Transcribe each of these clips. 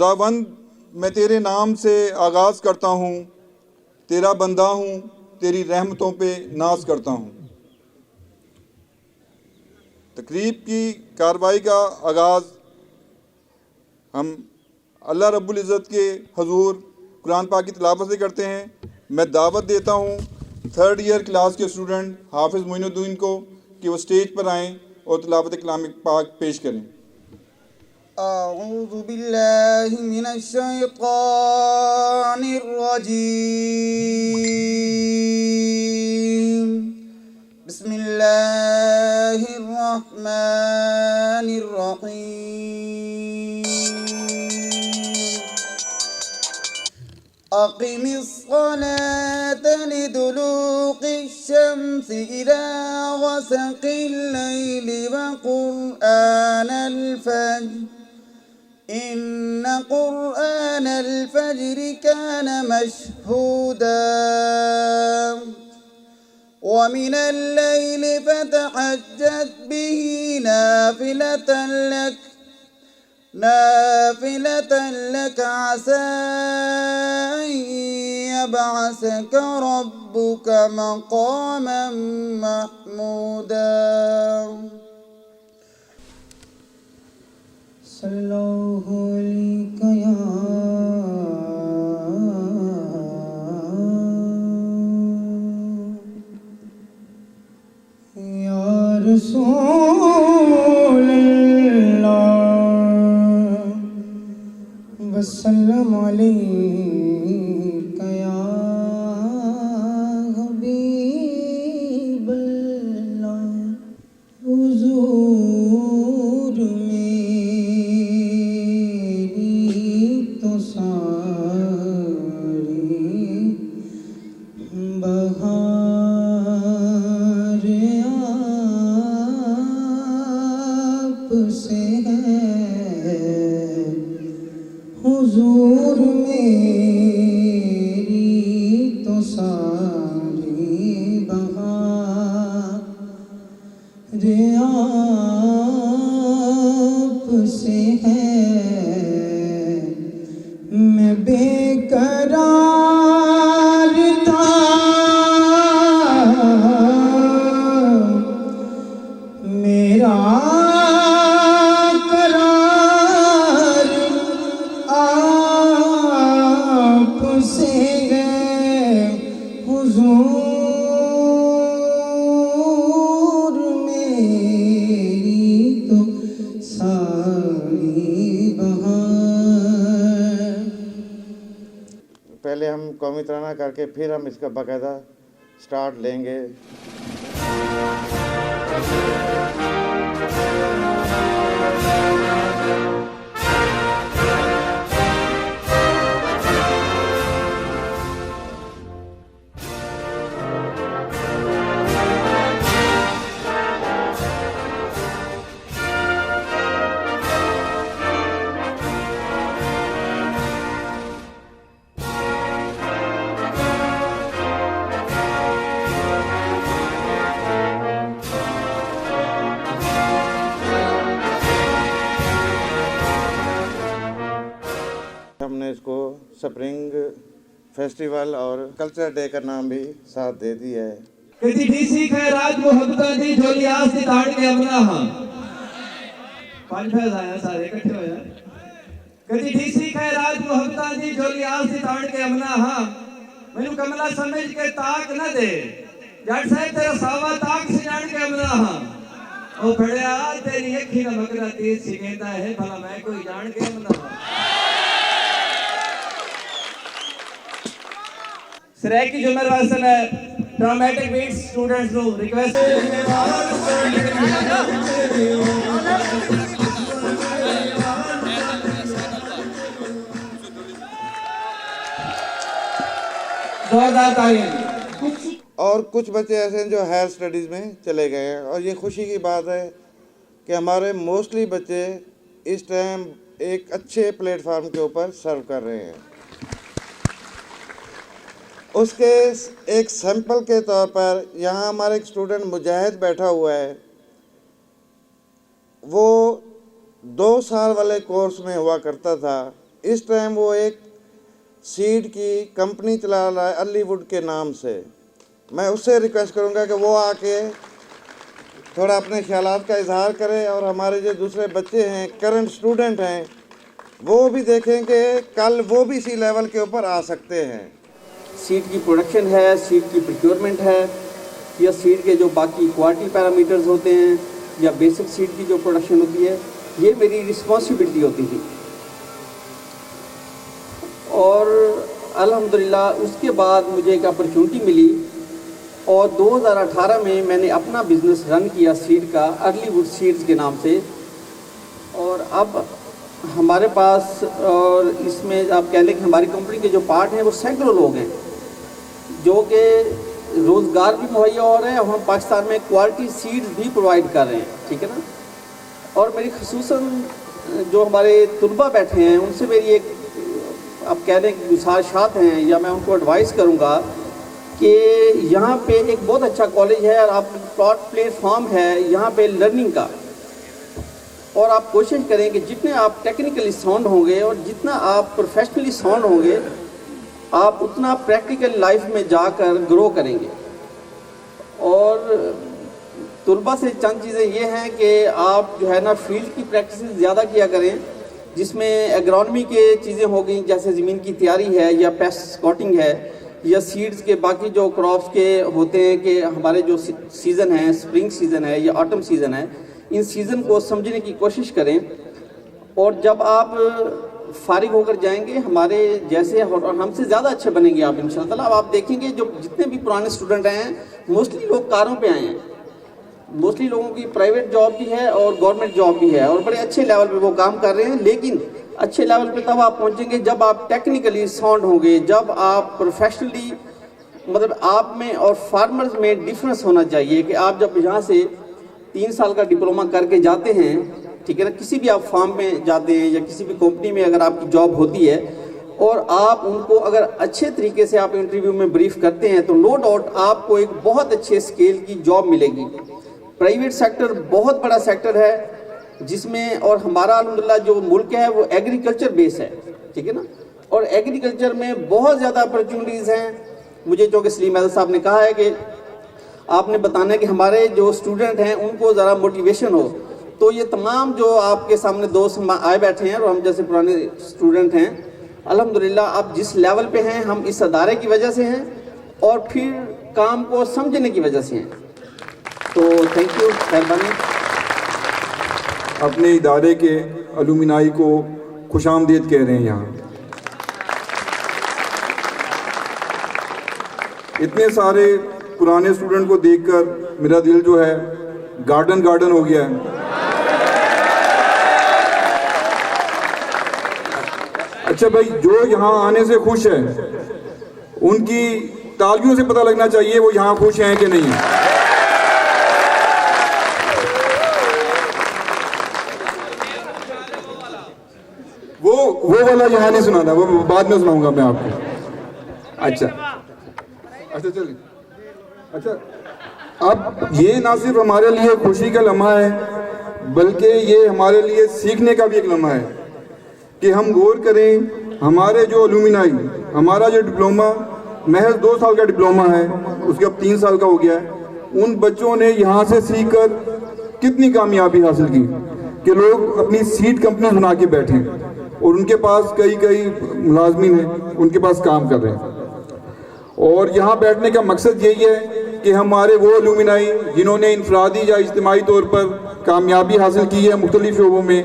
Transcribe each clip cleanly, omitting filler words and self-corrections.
खुदावंद मैं तेरे नाम से आगाज़ करता हूँ, तेरा बंदा हूँ, तेरी रहमतों पे नाज करता हूँ। तकरीब की कार्रवाई का आगाज़ हम अल्लाह रब्बुल इज़्ज़त के हुज़ूर कुरान पाक की तिलावत से करते हैं। मैं दावत देता हूँ 3rd ईयर क्लास के स्टूडेंट हाफिज़ मोइनुद्दीन को कि वो स्टेज पर आएँ और तिलावत कलाम पाक पेश करें। अऊज़ु बिल्लाहि मिनश शैतानिर रजीम। बिस्मिल्लाहिर रहमानिर रहीम। अक़िमिस्सलाता लिदुलूक़िश शम्सि इला ग़सक़िल लैलि व क़ुरआनल फ़ज्र इन्न क़ुरआनल फ़ज्रि कान मशहूदा व मिनल लैलि फ़तहज्जद बिही नाफ़िलतन लक असा अन यबअसक रब्बुक मक़ामन महमूदा। सल्लल्लाहु अलैका या रसूल अल्लाह वसल्लम अलैका या हबीब अल्लाह। हुजूर मेरी तो सारी बहार आपसे है। हुजूर मेरी तो सारी बहार आपसे है। मैं बेकरार था मेरा करार आपसे है। हुजूर मेरी तो सारी बहार। पहले हम कौमी तराना करके फिर हम इसका बाकायदा स्टार्ट लेंगे। हमने इसको स्प्रिंग फेस्टिवल और कल्चर डे का नाम भी साथ दे दिया है। कदी डीसी खैरात मोहब्बता दी झोली आस दी ताड़ के अमला हां। पांच फैज आया सारे इकट्ठे हो जाए। कदी डीसी खैरात मोहब्बता दी झोली आस दी ताड़ के अमला हां। मैनू कमला समझ के ताक न दे जट साहब तेरा सावा ताक से जान के अमला हां। ओ फड़या तेरी अखी दा मगरा तेज सिकेंदा है भला मैं कोई जान के अमला हां। सराकी जुमर वासन है dramatic beats students no request जोरदार तालियां। और कुछ बच्चे ऐसे हैं जो हायर स्टडीज़ में चले गए हैं और ये खुशी की बात है कि हमारे मोस्टली बच्चे इस टाइम एक अच्छे प्लेटफार्म के ऊपर सर्व कर रहे हैं। उसके एक सैंपल के तौर पर यहाँ हमारा एक स्टूडेंट मुजाहिद बैठा हुआ है। वो 2 साल वाले कोर्स में हुआ करता था, इस टाइम वो एक सीड की कंपनी चला रहा है अलीवुड के नाम से। मैं उससे रिक्वेस्ट करूंगा कि वो आके थोड़ा अपने ख्यालात का इजहार करें और हमारे जो दूसरे बच्चे हैं, करंट स्टूडेंट हैं, वो भी देखें कि कल वो भी इसी लेवल के ऊपर आ सकते हैं। सीड की प्रोडक्शन है, सीड की प्रोक्योरमेंट है, या सीड के जो बाकी क्वालिटी पैरामीटर्स होते हैं, या बेसिक सीड की जो प्रोडक्शन होती है, ये मेरी रिस्पॉन्सिबिलिटी होती थी। और अल्हम्दुलिल्लाह उसके बाद मुझे एक अपॉर्चुनिटी मिली और 2018 में मैंने अपना बिज़नेस रन किया सीड का, अर्लीवुड सीड्स के नाम से। और अब हमारे पास, और इसमें आप कह लें कि हमारी कंपनी के जो पार्ट हैं वो सैकड़ों लोग हैं जो कि रोज़गार भी मुहैया हो रहे हैं और हम पाकिस्तान में क्वालिटी सीड्स भी प्रोवाइड कर रहे हैं, ठीक है ना। और मेरी ख़ुसूसन जो हमारे तुलबा बैठे हैं उनसे मेरी एक, आप कह लें कि गुजारिशात हैं, या मैं उनको एडवाइस करूँगा कि यहाँ पे एक बहुत अच्छा कॉलेज है और आप प्लेटफॉर्म है यहाँ पे लर्निंग का, और आप कोशिश करें कि जितने आप टेक्निकली साउंड होंगे और जितना आप प्रोफेशनली साउंड होंगे, आप उतना प्रैक्टिकल लाइफ में जाकर ग्रो करेंगे। और तुलबा से चंद चीज़ें ये हैं कि आप जो है ना फील्ड की प्रैक्टिस ज़्यादा किया करें, जिसमें एग्रोनॉमी के चीज़ें हो गई, जैसे ज़मीन की तैयारी है, या पेस्ट स्कॉटिंग है, या सीड्स के बाकी जो क्रॉप्स के होते हैं कि हमारे जो सीज़न है, स्प्रिंग सीज़न है या ऑटम सीज़न है, इन सीज़न को समझने की कोशिश करें। और जब आप फारिग होकर जाएंगे हमारे जैसे, और हमसे ज़्यादा अच्छे बनेंगे आप इंशाअल्लाह। अब आप देखेंगे जो जितने भी पुराने स्टूडेंट आए हैं, मोस्टली लोग कारों पे आए हैं, मोस्टली लोगों की प्राइवेट जॉब भी है और गवर्नमेंट जॉब भी है, और बड़े अच्छे लेवल पे वो काम कर रहे हैं। लेकिन अच्छे लेवल पे तब आप पहुंचेंगे जब आप टेक्निकली साउंड होंगे, जब आप प्रोफेशनली, मतलब आप में और फार्मर्स में डिफरेंस होना चाहिए कि आप जब यहाँ से 3 साल का डिप्लोमा करके जाते हैं, ठीक है ना, किसी भी आप फार्म में जाते हैं या किसी भी कंपनी में अगर आपकी जॉब होती है और आप उनको अगर अच्छे तरीके से आप इंटरव्यू में ब्रीफ करते हैं, तो नो डाउट आपको एक बहुत अच्छे स्केल की जॉब मिलेगी। प्राइवेट सेक्टर बहुत बड़ा सेक्टर है जिसमें, और हमारा अल्हम्दुलिल्लाह जो मुल्क है वो एग्रीकल्चर बेस है, ठीक है ना, और एग्रीकल्चर में बहुत ज़्यादा अपॉर्चुनिटीज़ हैं। मुझे जो कि सलीम अहमद साहब ने कहा है कि आपने बताना है कि हमारे जो स्टूडेंट हैं उनको ज़रा मोटिवेशन हो, तो ये तमाम जो आपके सामने दोस्त आए बैठे हैं और हम जैसे पुराने स्टूडेंट हैं, अल्हम्दुलिल्लाह आप जिस लेवल पे हैं हम इस अदारे की वजह से हैं और फिर काम को समझने की वजह से हैं। तो थैंक यू, मेहरबानी। अपने इदारे के अलुमिनाई को खुशामदीद कह रहे हैं। यहाँ इतने सारे पुराने स्टूडेंट को देखकर मेरा दिल जो है गार्डन गार्डन हो गया है। अच्छा भाई, जो यहाँ आने से खुश है उनकी तालियों से पता लगना चाहिए वो यहाँ खुश हैं कि नहीं। वो वाला यहाँ नहीं सुनाना, वो बाद में सुनाऊंगा मैं आपको। अच्छा चलिए। अच्छा, अब ये ना सिर्फ हमारे लिए खुशी का लम्हा है बल्कि ये हमारे लिए सीखने का भी एक लम्हा है कि हम गौर करें, हमारे जो अलुमिनाई, हमारा जो डिप्लोमा महज 2 साल का डिप्लोमा है, उसके अब 3 साल का हो गया है। उन बच्चों ने यहाँ से सीखकर कितनी कामयाबी हासिल की कि लोग अपनी सीड कंपनी बना के बैठे और उनके पास कई मुलाजमीन हैं, उनके पास काम कर रहे हैं। और यहाँ बैठने का मकसद यही है कि हमारे वो अलुमिनाई जिन्होंने इनफरादी या इज्तिमाई तौर पर कामयाबी हासिल की है मुख्तलिफ शोबों में,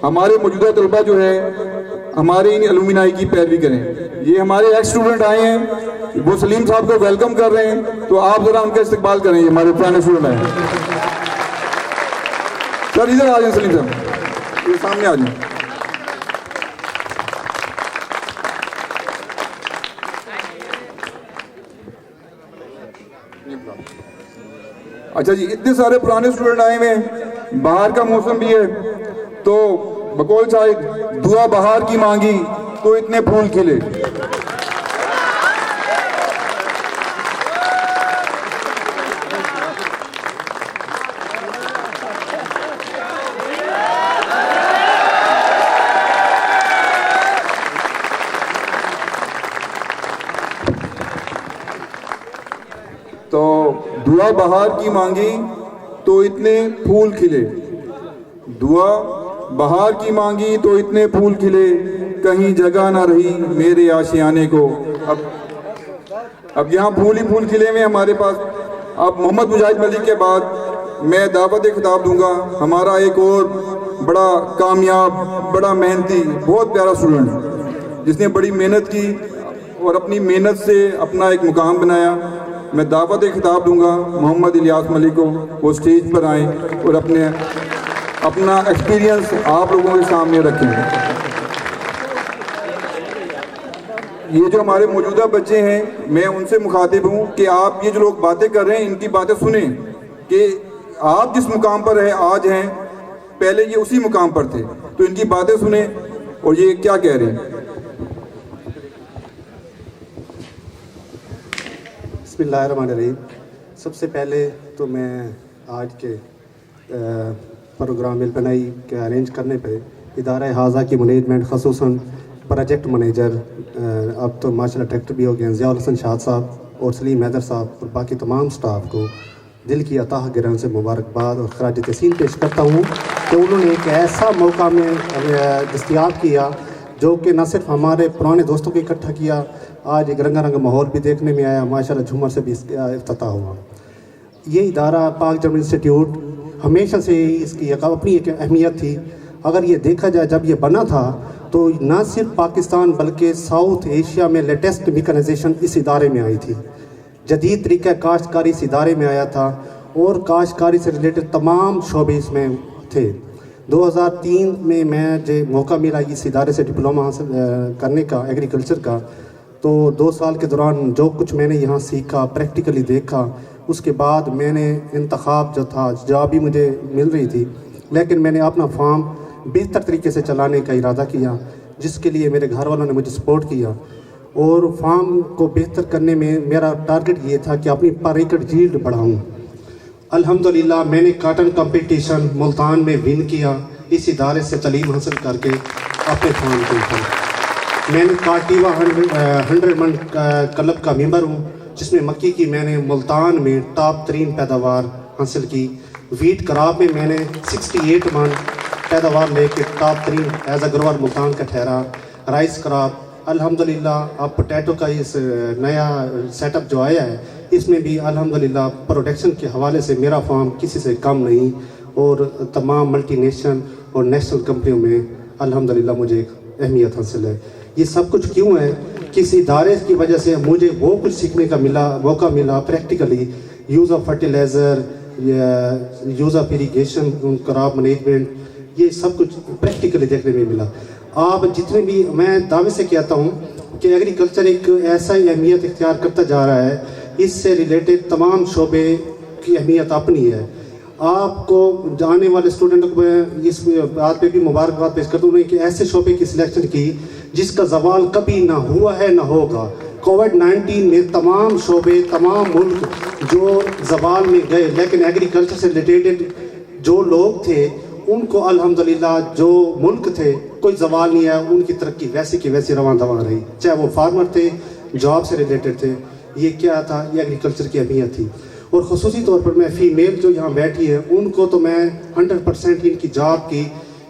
हमारे मौजूदा तलबा जो है हमारे इन अलुमिनाई की पैरवी करें। ये हमारे एक्स स्टूडेंट आए हैं, वो सलीम साहब को वेलकम कर रहे हैं, तो आप ज़रा उनका इस्तकबाल करें। ये हमारे पुराने स्टूडेंट आए हैं। सर इधर आ जाए, सलीम साहब ये सामने आ जाए। अच्छा जी, इतने सारे पुराने स्टूडेंट आए हुए हैं, बाहर का मौसम भी है, तो बकौल साहिब दुआ बाहर की मांगी तो इतने फूल खिले। तो दुआ बहार की मांगी तो इतने फूल खिले, दुआ बहार की मांगी तो इतने फूल खिले, कहीं जगह ना रही मेरे आशियाने को। अब यहाँ फूल ही फूल खिले में हमारे पास। अब मोहम्मद मुजाहिद मलिक के बाद मैं दावत खिताब दूंगा हमारा एक और बड़ा कामयाब, बड़ा मेहनती, बहुत प्यारा स्टूडेंट जिसने बड़ी मेहनत की और अपनी मेहनत से अपना एक मुकाम बनाया। मैं दावत खिताब दूंगा मोहम्मद इलियास मलिक को, वो स्टेज पर आएँ और अपना एक्सपीरियंस आप लोगों के सामने रखें। ये जो हमारे मौजूदा बच्चे हैं, मैं उनसे मुखातिब हूँ कि आप ये जो लोग बातें कर रहे हैं इनकी बातें सुने कि आप जिस मुकाम पर है आज हैं, पहले ये उसी मुकाम पर थे, तो इनकी बातें सुने और ये क्या कह रहे हैं। बिस्मिल्लाहिर्रहमानिर्रहीम। सबसे पहले तो मैं आज के प्रोग्राम मिलपनाई के अरेंज करने पे इदारा हाजा की मैनेजमेंट खसूसन प्रोजेक्ट मैनेजर, अब तो माशाल्लाह डायरेक्टर भी हो गए, ज़ियाउल हसन शाह साहब और सलीम हैदर साहब और बाकी तमाम स्टाफ को दिल की अताह गिरन से मुबारकबाद और खराज तहसीन पेश करता हूँ कि उन्होंने एक ऐसा मौका में दस्तयाब किया जो कि न सिर्फ हमारे पुराने दोस्तों को इकट्ठा किया, आज एक रंगा रंगा माहौल भी देखने में आया, माशाल्लाह झूमर से भी इफ्तिताह हुआ। ये इदारा पाक जर्मन इंस्टीट्यूट हमेशा से इसकी अपनी एक अहमियत थी। अगर ये देखा जाए, जब ये बना था तो न सिर्फ पाकिस्तान बल्कि साउथ एशिया में लेटेस्ट मेकनाइजेशन इस इदारे में आई थी। जदीद तरीक़ा काश्तकारी इस इदारे में आया था और काश्तकारी से रिलेटेड तमाम शोबे इसमें थे। 2003 में मैं जो मौका मिला इस इदारे से डिप्लोमा हासिल करने का एग्रीकल्चर का, तो 2 साल के दौरान जो कुछ मैंने यहाँ सीखा, प्रैक्टिकली देखा, उसके बाद मैंने इंतखाब जो था, जॉब भी मुझे मिल रही थी, लेकिन मैंने अपना फार्म बेहतर तरीके से चलाने का इरादा किया, जिसके लिए मेरे घर वालों ने मुझे सपोर्ट किया। और फार्म को बेहतर करने में मेरा टारगेट ये था कि अपनी पर एकड़ यील्ड बढ़ाऊँ। अल्हम्दुलिल्लाह मैंने कॉटन कंपटीशन मुल्तान में विन किया, इस इदारे से तालीम हासिल करके अपने फार्म के ऊपर। मैंने काटिवा 100 मन क्लब का मेंबर हूँ, जिसमें मक्की की मैंने मुल्तान में टॉप 3 पैदावार हासिल की। वीट क्रॉप में मैंने 68 मन पैदावार लेके top 3 as a grower Multan का ठहरा। राइस क्रॉप अल्हम्दुलिल्लाह, अब पोटैटो का इस नया सेटअप जो आया है, इसमें भी अल्हम्दुलिल्लाह प्रोडक्शन के हवाले से मेरा फार्म किसी से कम नहीं, और तमाम मल्टीनेशनल और नेशनल कंपनियों में अल्हम्दुलिल्लाह मुझे एक अहमियत हासिल है। ये सब कुछ क्यों है? किसी इदारे की वजह से मुझे वो कुछ सीखने का मौका मिला practically, use of fertiliser, use of irrigation, crop management, ये सब कुछ प्रैक्टिकली देखने में मिला। आप जितने भी, मैं दावे से कहता हूँ कि एग्रीकल्चर एक ऐसा ही अहमियत इख्तियार करता जा रहा है, इससे रिलेटेड तमाम शोबे की अहमियत अपनी है। आपको जाने वाले स्टूडेंट को मैं इस बात पे भी मुबारकबाद पेश करता हूँ कि ऐसे शोबे की सिलेक्शन की जिसका जवाल कभी ना हुआ है ना होगा। कोविड-19 में तमाम शोबे, तमाम मुल्क जो जवाल में गए, लेकिन एग्रीकल्चर से रिलेटेड जो लोग थे उनको अल्हम्दुलिल्लाह, जो मुल्क थे, कोई जवाल नहीं आया, उनकी तरक्की वैसे की वैसी रवां दवां रही, चाहे वो फार्मर थे, जॉब से रिलेटेड थे। ये क्या था? ये एग्रीकल्चर की अहमियत थी। और ख़ुसूसी तौर पर मैं फ़ीमेल जो यहाँ बैठी है उनको तो मैं 100% इनकी जॉब की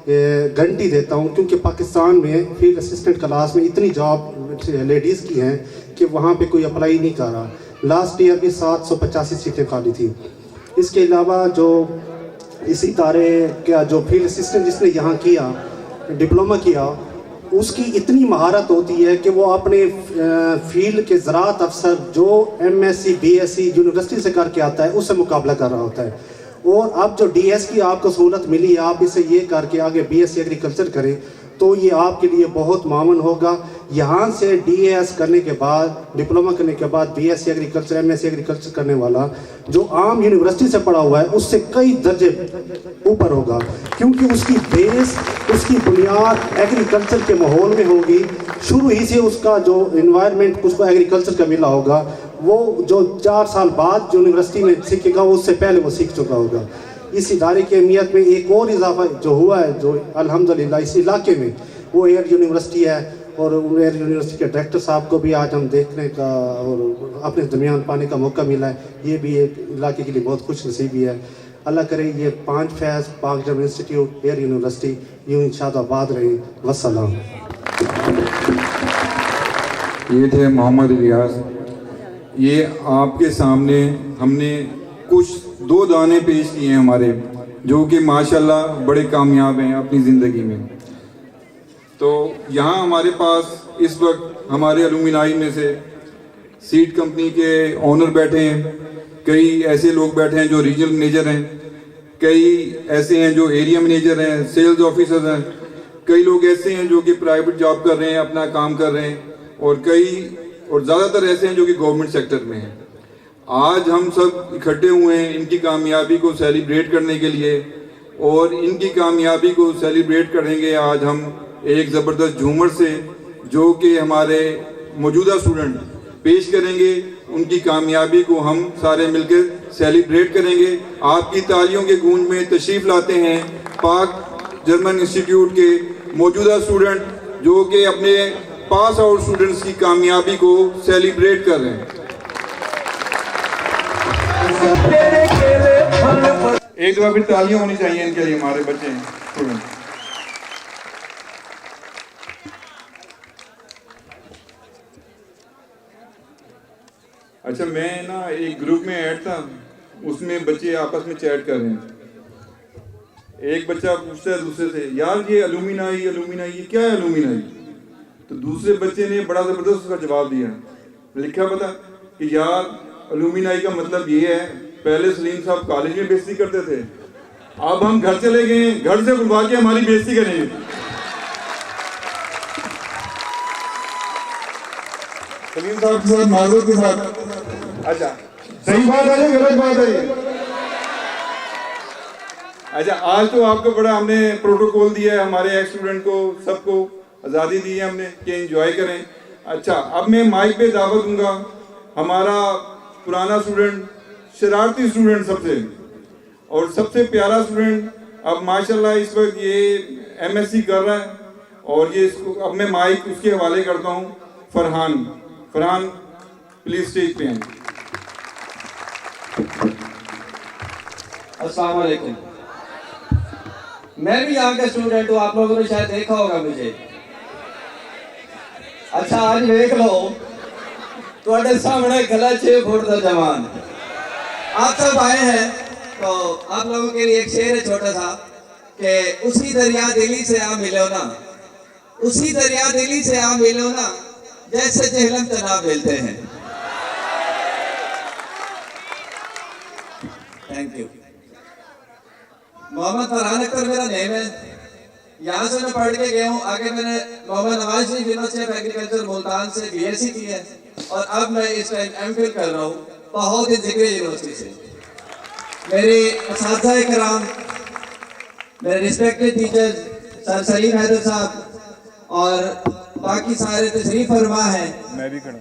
गारंटी देता हूँ, क्योंकि पाकिस्तान में फील्ड असिस्टेंट क्लास में इतनी जॉब लेडीज़ की हैं कि वहाँ पे कोई अप्लाई नहीं कर रहा। लास्ट ईयर भी 785 सीटें खाली थी। इसके अलावा जो इस इदारे का जो फील्ड असिस्टेंट जिसने यहाँ किया, डिप्लोमा किया, उसकी इतनी महारत होती है कि वो अपने फील्ड के ज़राअत अफसर जो MSc BSc यूनिवर्सिटी से करके आता है उससे मुकाबला कर रहा होता है। और अब जो DS की आपको सहूलत मिली है, आप इसे ये करके आगे BSc एग्रीकल्चर करें तो ये आपके लिए बहुत मामून होगा। यहाँ से DAS करने के बाद, डिप्लोमा करने के बाद BSc एग्रीकल्चर, MSc एग्रीकल्चर करने वाला जो आम यूनिवर्सिटी से पढ़ा हुआ है उससे कई दर्जे ऊपर होगा, क्योंकि उसकी बेस, उसकी बुनियाद एग्रीकल्चर के माहौल में होगी। शुरू ही से उसका जो इन्वायरमेंट उसको एग्रीकल्चर का मिला होगा, वो जो 4 साल बाद जो यूनिवर्सिटी में सीखेगा उससे पहले वो सीख चुका होगा। इस इदारे की अहमियत में एक और इजाफा जो हुआ है, जो अल्हम्दुलिल्लाह इस इलाके में, वो एयर यूनिवर्सिटी है। और उमेर यूनिवर्सिटी के डायरेक्टर साहब को भी आज हम देखने का और अपने दरमियान पाने का मौका मिला है। ये भी एक इलाके के लिए बहुत खुश नसीबी है। अल्लाह करे ये 5 फैज़ पाक जम इंस्टीट्यूट एयर यूनिवर्सिटी यूँ इंशाअल्लाह रहे। वस्सलाम। ये थे मोहम्मद रियाज। ये आपके सामने हमने कुछ 2 दाने पेश किए हैं हमारे, जो कि माशाल्लाह बड़े कामयाब हैं अपनी ज़िंदगी में। तो यहाँ हमारे पास इस वक्त हमारे अलुमिनाई में से सीड कंपनी के ओनर बैठे हैं, कई ऐसे लोग बैठे हैं जो रीजनल मैनेजर हैं, कई ऐसे हैं जो एरिया मैनेजर हैं, सेल्स ऑफिसर हैं, कई लोग ऐसे हैं जो कि प्राइवेट जॉब कर रहे हैं, अपना काम कर रहे हैं, और ज़्यादातर ऐसे हैं जो कि गवर्नमेंट सेक्टर में हैं। आज हम सब इकट्ठे हुए हैं इनकी कामयाबी को सेलिब्रेट करने के लिए, और इनकी कामयाबी को सेलिब्रेट करेंगे आज हम एक ज़बरदस्त झूमर से, जो कि हमारे मौजूदा स्टूडेंट पेश करेंगे। उनकी कामयाबी को हम सारे मिलकर सेलिब्रेट करेंगे। आपकी तालियों के गूंज में तशरीफ़ लाते हैं पाक जर्मन इंस्टीट्यूट के मौजूदा स्टूडेंट, जो कि अपने पास आउट स्टूडेंट्स की कामयाबी को सेलिब्रेट कर रहे हैं। एक दफा फिर तालियां होनी चाहिए इनके लिए, हमारे बच्चे स्टूडेंट। अच्छा, मैं ना एक ग्रुप में ऐड था, उसमें बच्चे आपस में चैट कर रहे हैं। एक बच्चा पूछता है दूसरे से, यार ये अलुमिनाई ये क्या है अलुमिनाई? तो दूसरे बच्चे ने बड़ा ज़बरदस्त उसका जवाब दिया, लिखा पता कि यार अलुमिनाई का मतलब ये है, पहले सलीम साहब कॉलेज में बेइज्जती करते थे, अब हम घर चले गए, घर से बुलवा के हमारी बेइज्जती करेंगे। सलीम साहब के साथ माजूर के साथ। अच्छा, सही बात है, गलत बात है ये? अच्छा, आज तो आपको बड़ा हमने प्रोटोकॉल दिया है, हमारे एक्स स्टूडेंट को सबको आज़ादी दी है हमने कि एंजॉय करें। अच्छा, अब मैं माइक पे दावत दूंगा हमारा पुराना स्टूडेंट, शरारती स्टूडेंट सबसे, और सबसे प्यारा स्टूडेंट, अब माशाल्लाह इस वक्त ये एमएससी कर रहा है, और ये इसको अब मैं माइक उसके हवाले करता हूँ। फरहान प्लीज स्टेज पे आए। अस्सलाम वालेकुम। मैं भी यहाँ का स्टूडेंट हूँ, आप लोगों ने शायद देखा होगा मुझे। अच्छा, आज देख लो, तुम्हारे सामने गला 6 फुट का जवान। आप सब आए हैं तो आप लोगों के लिए एक शेर है छोटा सा, कि उसी दरिया दिली से आ मिलो ना, उसी दरिया दिली से आ मिलो ना, जैसे जहलम तना मिलते हैं। Thank you. मोहम्मद फरहान अख्तर मेरा नेम है। यहाँ से मैं पढ़ के गया हूँ, आगे मैंने Mohammad Nawaz Sharif university of agriculture Multan से BSc की है, और अब मैं इस टाइम MPhil कर रहा हूँ बहुत ही जिक्र यूनिवर्सिटी से। मेरे असातिज़ा कराम, मेरे respected teachers sir Salim Haider साहब और बाकी सारे तशरीफ फरमा है,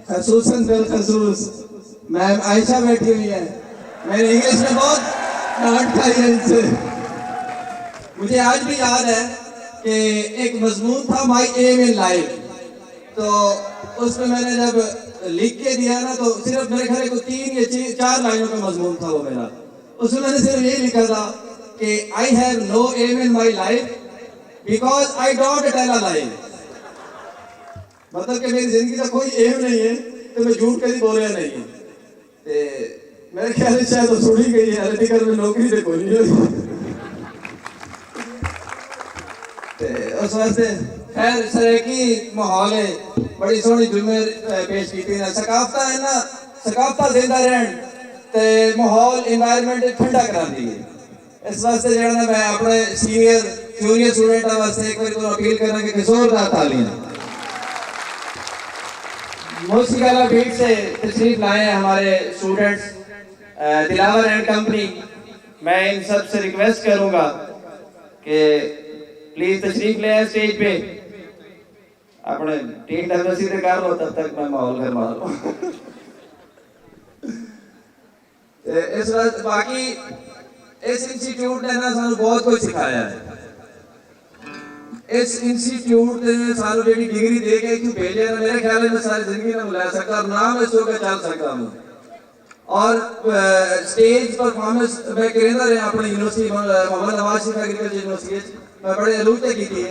खसूसन बिलखसूस मैम आयशा बैठी हुई है। मैंने इंग्लिश में बहुत डांट खाई है इनसे। मुझे आज भी याद है कि एक मजमून था माई एम इन लाइफ, तो उसमें मैंने जब लिख के दिया ना, तो सिर्फ मेरे ख्याल को 3 या 4 लाइनों का मजमून था वो मेरा। उसमें मैंने सिर्फ ये लिखा था कि I have no aim in my life because I don't tell a lie. मतलब कि मेरी जिंदगी का कोई एम नहीं है, तो मैं झूठ कभी बोलिया नहीं है। मेरे ख्याल से शायद तो सुनी गई है, अलीगढ़ में नौकरी से कोई नहीं। उस वास्ते खैर सरेकी माहौल है, बड़ी सोहनी जुम्मे पेश की ना। सकाफता है ना, सकाफता जिंदा रहन ते माहौल एनवायरनमेंट ठंडा करा दी है। इस वास्ते जो है मैं अपने सीनियर जूनियर स्टूडेंट वास्ते एक बार तो अपील करना कि जोरदार तालियां। मौसीकाला बीट से तशरीफ लाए हैं हमारे स्टूडेंट्स दिलावर एंड कंपनी। मैं इन सब से रिक्वेस्ट करूंगा कि प्लीज तशरीफ ले आए स्टेज पे। अपने टीम डब्ल्यूसी से कर लो, तब तक मैं माहौल गरमा लूं। इस वक्त बाकी इस इंस्टीट्यूट ने ना सानू बहुत कुछ सिखाया है। इस इंस्टीट्यूट ने सानू जी डिग्री दे के क्यों भेजे ना, मेरे ख्याल में मैं सारी जिंदगी ना बुला सकता और नाम इस होकर चल सकता हूँ। और स्टेज परफॉर्मेंस मैं करेंदा रहा अपनी university Mohammad Nawaz Sharif agriculture university मैं बड़े अलूते की थी।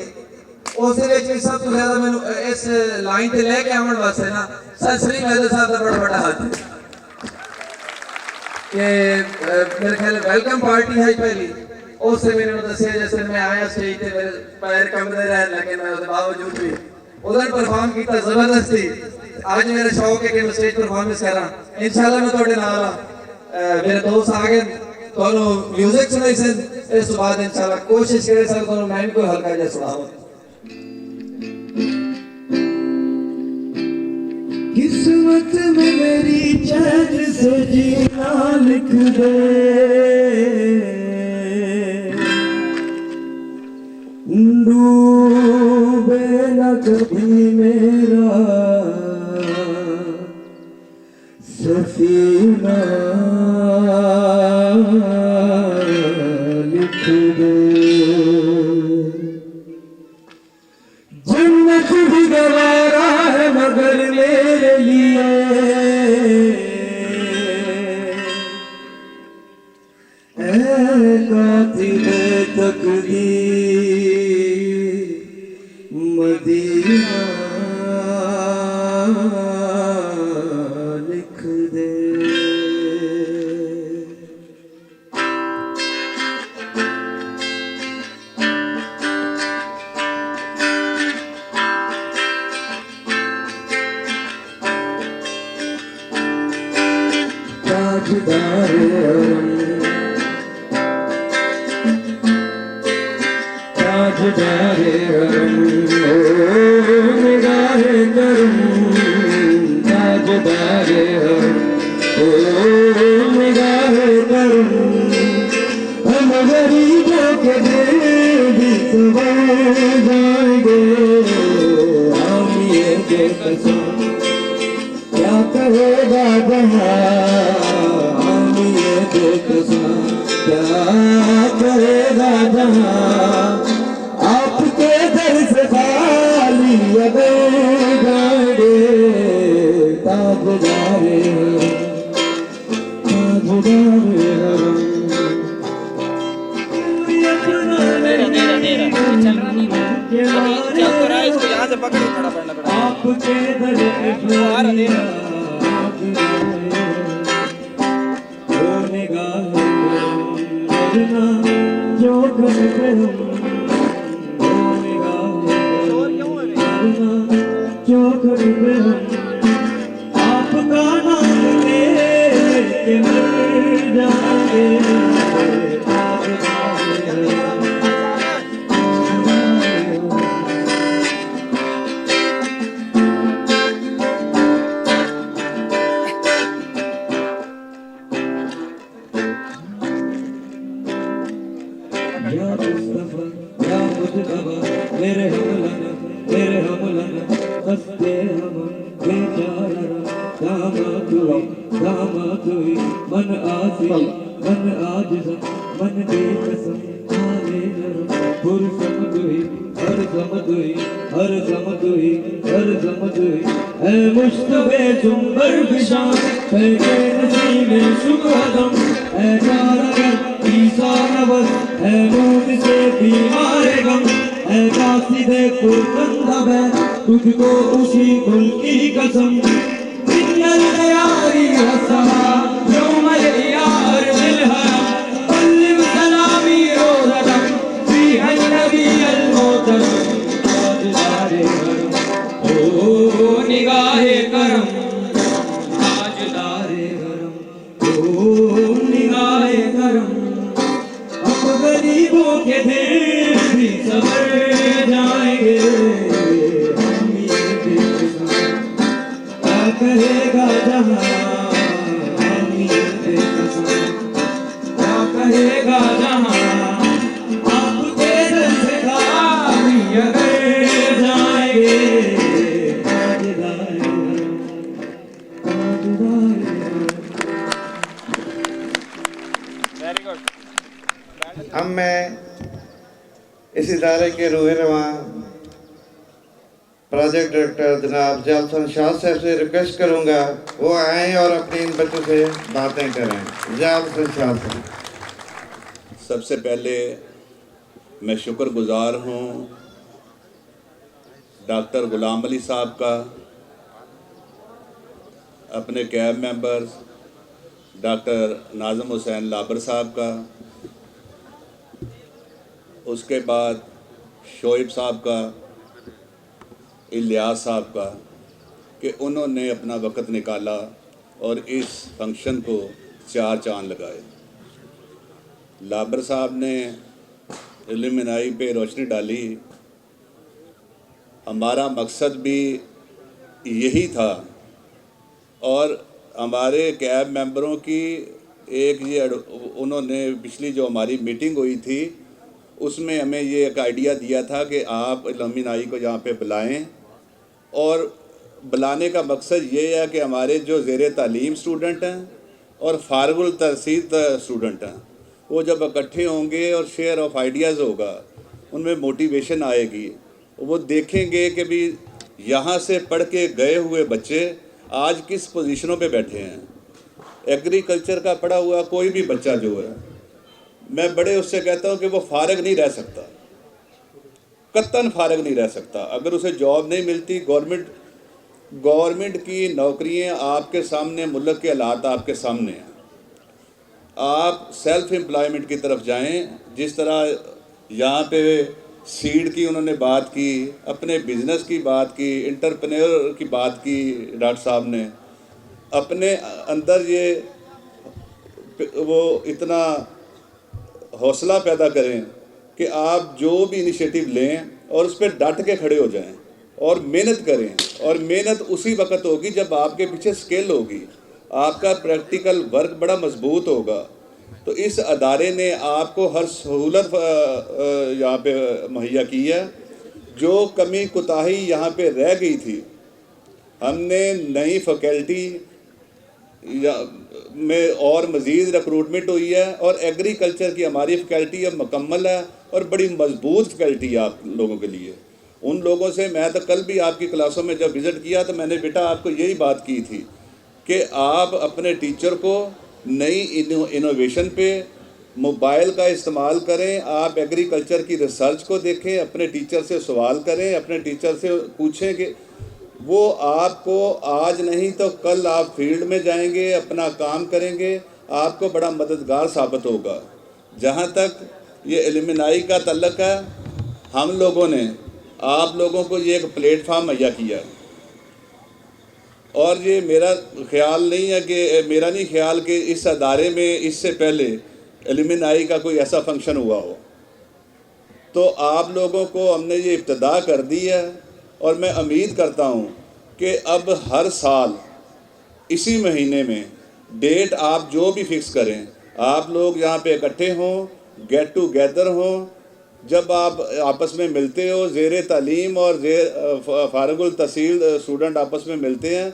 उस सब तो ज्यादा मैं इस लाइन से लेके आने वास्ते ना सर सलीम हैदर साहब का बड़ा बड़ा हाथ है कि मेरे ख्याल वेलकम पार्टी है पहली उससे मैंने दसिया जैसे मैं आया स्टेज पे मेरे पैर कंबदे रहे लेकिन मैं उसके बावजूद भी उधर परफॉर्म किया जबरदस्ती। आज मेरा शौक है कि मैं स्टेज परफॉर्मेंस करा इंशाल्लाह मैं थोड़े नाल मेरे दोस्त आ गए तो म्यूजिक सुनाई से इस बाद इंशाल्लाह कोशिश करे सर तो मैं कोई हल्का जैसा सुनाऊं। किस्मत में मेरी चैन से जीना लिख दे, डूबे न कभी मेरा सफीना लिख दे। जन्नत भी गवारा है मगर मेरे लिए कातिल तकदीर मदीना लिख दे। ताजदारे अरम ताजदारे अरम ओ निगाहे करम, ताजदारे अरम ओ निगाहे करम। हम गरीबों के दिल भी संवर जाएंगे, हम ये कसम क्या कहेगा जहाँ, हम ये कसम क्या करेगा जहाँ। आपके दर से खाली अगर जाएंगे, ताजदारे ताजदारे आपके दर जो जो आपका नाम लेके मर जाएंगे। या मुस्तफा या मुजतबा मेरे हमलन हंसते हम बेचारा। दामात हुई मन आसी मन आजिज़ मन बेकसम हाले नरम। पुरसमत हुई हर समत हुई हर समत हुई हर समत हुई। ऐ मुश्तबे जुम्बर बिशान फेंके नसीब शुक्र ऐ कारगर ईसा नवस ऐ नून से बीमार गम। ऐ कासिदे कुर्बंद है तुझको उसी कुल की कसम। इन्नल यारी हसना यौमल यार दिल हरम। बल्लिग सलामी रोज़तम फी नबी अल मोहतरम। ताजदारे हरम ओ निगाहे करम, ताजदारे हरम ओ निगाहे करम। अब गरीबों के दिल भी सवर जाएंगे, हम ये बेकसम क्या कहेगा जहाँ। हम ये बेकसम क्या कहेगा जहाँ। आपके दर से खाली अगर जाएंगे, ताजदारे अब मैं इस इदारे के रूह रवां प्रोजेक्ट डायरेक्टर जनाब ज़िया हसन शाह साहब से रिक्वेस्ट करूंगा वो आएँ और अपने इन बच्चों से बातें करें। ज़िया हसन शाह साहब। सबसे पहले मैं शुक्रगुज़ार हूँ डॉक्टर गुलाम अली साहब का, अपने कैब मेंबर्स डॉक्टर नाज़म हुसैन लाबर साहब का, उसके बाद शोएब साहब का, इलियास साहब का, कि उन्होंने अपना वक़्त निकाला और इस फंक्शन को चार चांद लगाए। लाबर साहब ने इल्युमिनाई पे रोशनी डाली। हमारा मकसद भी यही था और हमारे कैब मेंबरों की एक ये उन्होंने पिछली जो हमारी मीटिंग हुई थी उसमें हमें ये एक आइडिया दिया था कि आप इल्युमिनाई को यहाँ पे बुलाएं, और बुलाने का मकसद ये है कि हमारे जो ज़ेरे तालीम स्टूडेंट हैं और फारगुल तहसील स्टूडेंट हैं वो जब इकट्ठे होंगे और शेयर ऑफ आइडियाज़ होगा, उनमें मोटिवेशन आएगी। वो देखेंगे कि भी यहाँ से पढ़ के गए हुए बच्चे आज किस पोजीशनों पे बैठे हैं। एग्रीकल्चर का पढ़ा हुआ कोई भी बच्चा जो है, मैं बड़े उससे कहता हूँ कि वो फारग नहीं रह सकता, कत्तन फारग नहीं रह सकता। अगर उसे जॉब नहीं मिलती, गवर्नमेंट की नौकरियाँ आपके सामने, मुल्क के हालात आपके सामने हैं, आप सेल्फ एम्प्लॉयमेंट की तरफ जाएं। जिस तरह यहाँ पे सीड की उन्होंने बात की, अपने बिज़नेस की बात की, इंटरप्रेन्योर की बात की, डॉक्टर साहब ने अपने अंदर ये वो इतना हौसला पैदा करें कि आप जो भी इनिशिएटिव लें और उस पर डट के खड़े हो जाएं और मेहनत करें। और मेहनत उसी वक्त होगी जब आपके पीछे स्किल होगी, आपका प्रैक्टिकल वर्क बड़ा मजबूत होगा। तो इस अदारे ने आपको हर सहूलत यहाँ पे मुहैया की है। जो कमी कोताही यहाँ पे रह गई थी, हमने नई फैकल्टी में और मज़ीद रिक्रूटमेंट हुई है और एग्रीकल्चर की हमारी फैकल्टी अब मुकम्मल है और बड़ी मजबूत फैकल्टी है आप लोगों के लिए। उन लोगों से मैं तो कल भी आपकी क्लासों में जब विज़िट किया तो मैंने बेटा आपको यही बात की थी कि आप अपने टीचर को नई इनोवेशन पे मोबाइल का इस्तेमाल करें, आप एग्रीकल्चर की रिसर्च को देखें, अपने टीचर से सवाल करें, अपने टीचर से पूछें कि वो आपको आज नहीं तो कल आप फील्ड में जाएंगे, अपना काम करेंगे, आपको बड़ा मददगार साबित होगा। जहाँ तक ये इल्युमिनाई का तल्लक है, हम लोगों ने आप लोगों को ये एक प्लेटफार्म मुहैया किया और ये मेरा ख्याल नहीं है कि मेरा नहीं ख्याल कि इस अदारे में इससे पहले इल्युमिनाई का कोई ऐसा फंक्शन हुआ हो। तो आप लोगों को हमने ये इब्तिदा कर दी है और मैं उम्मीद करता हूँ कि अब हर साल इसी महीने में डेट आप जो भी फिक्स करें, आप लोग यहाँ पे इकट्ठे हों, गेट टुगेदर हों। जब आप आपस में मिलते हो, ज़ेरे तालीम और फारगुल तहसील स्टूडेंट आपस में मिलते हैं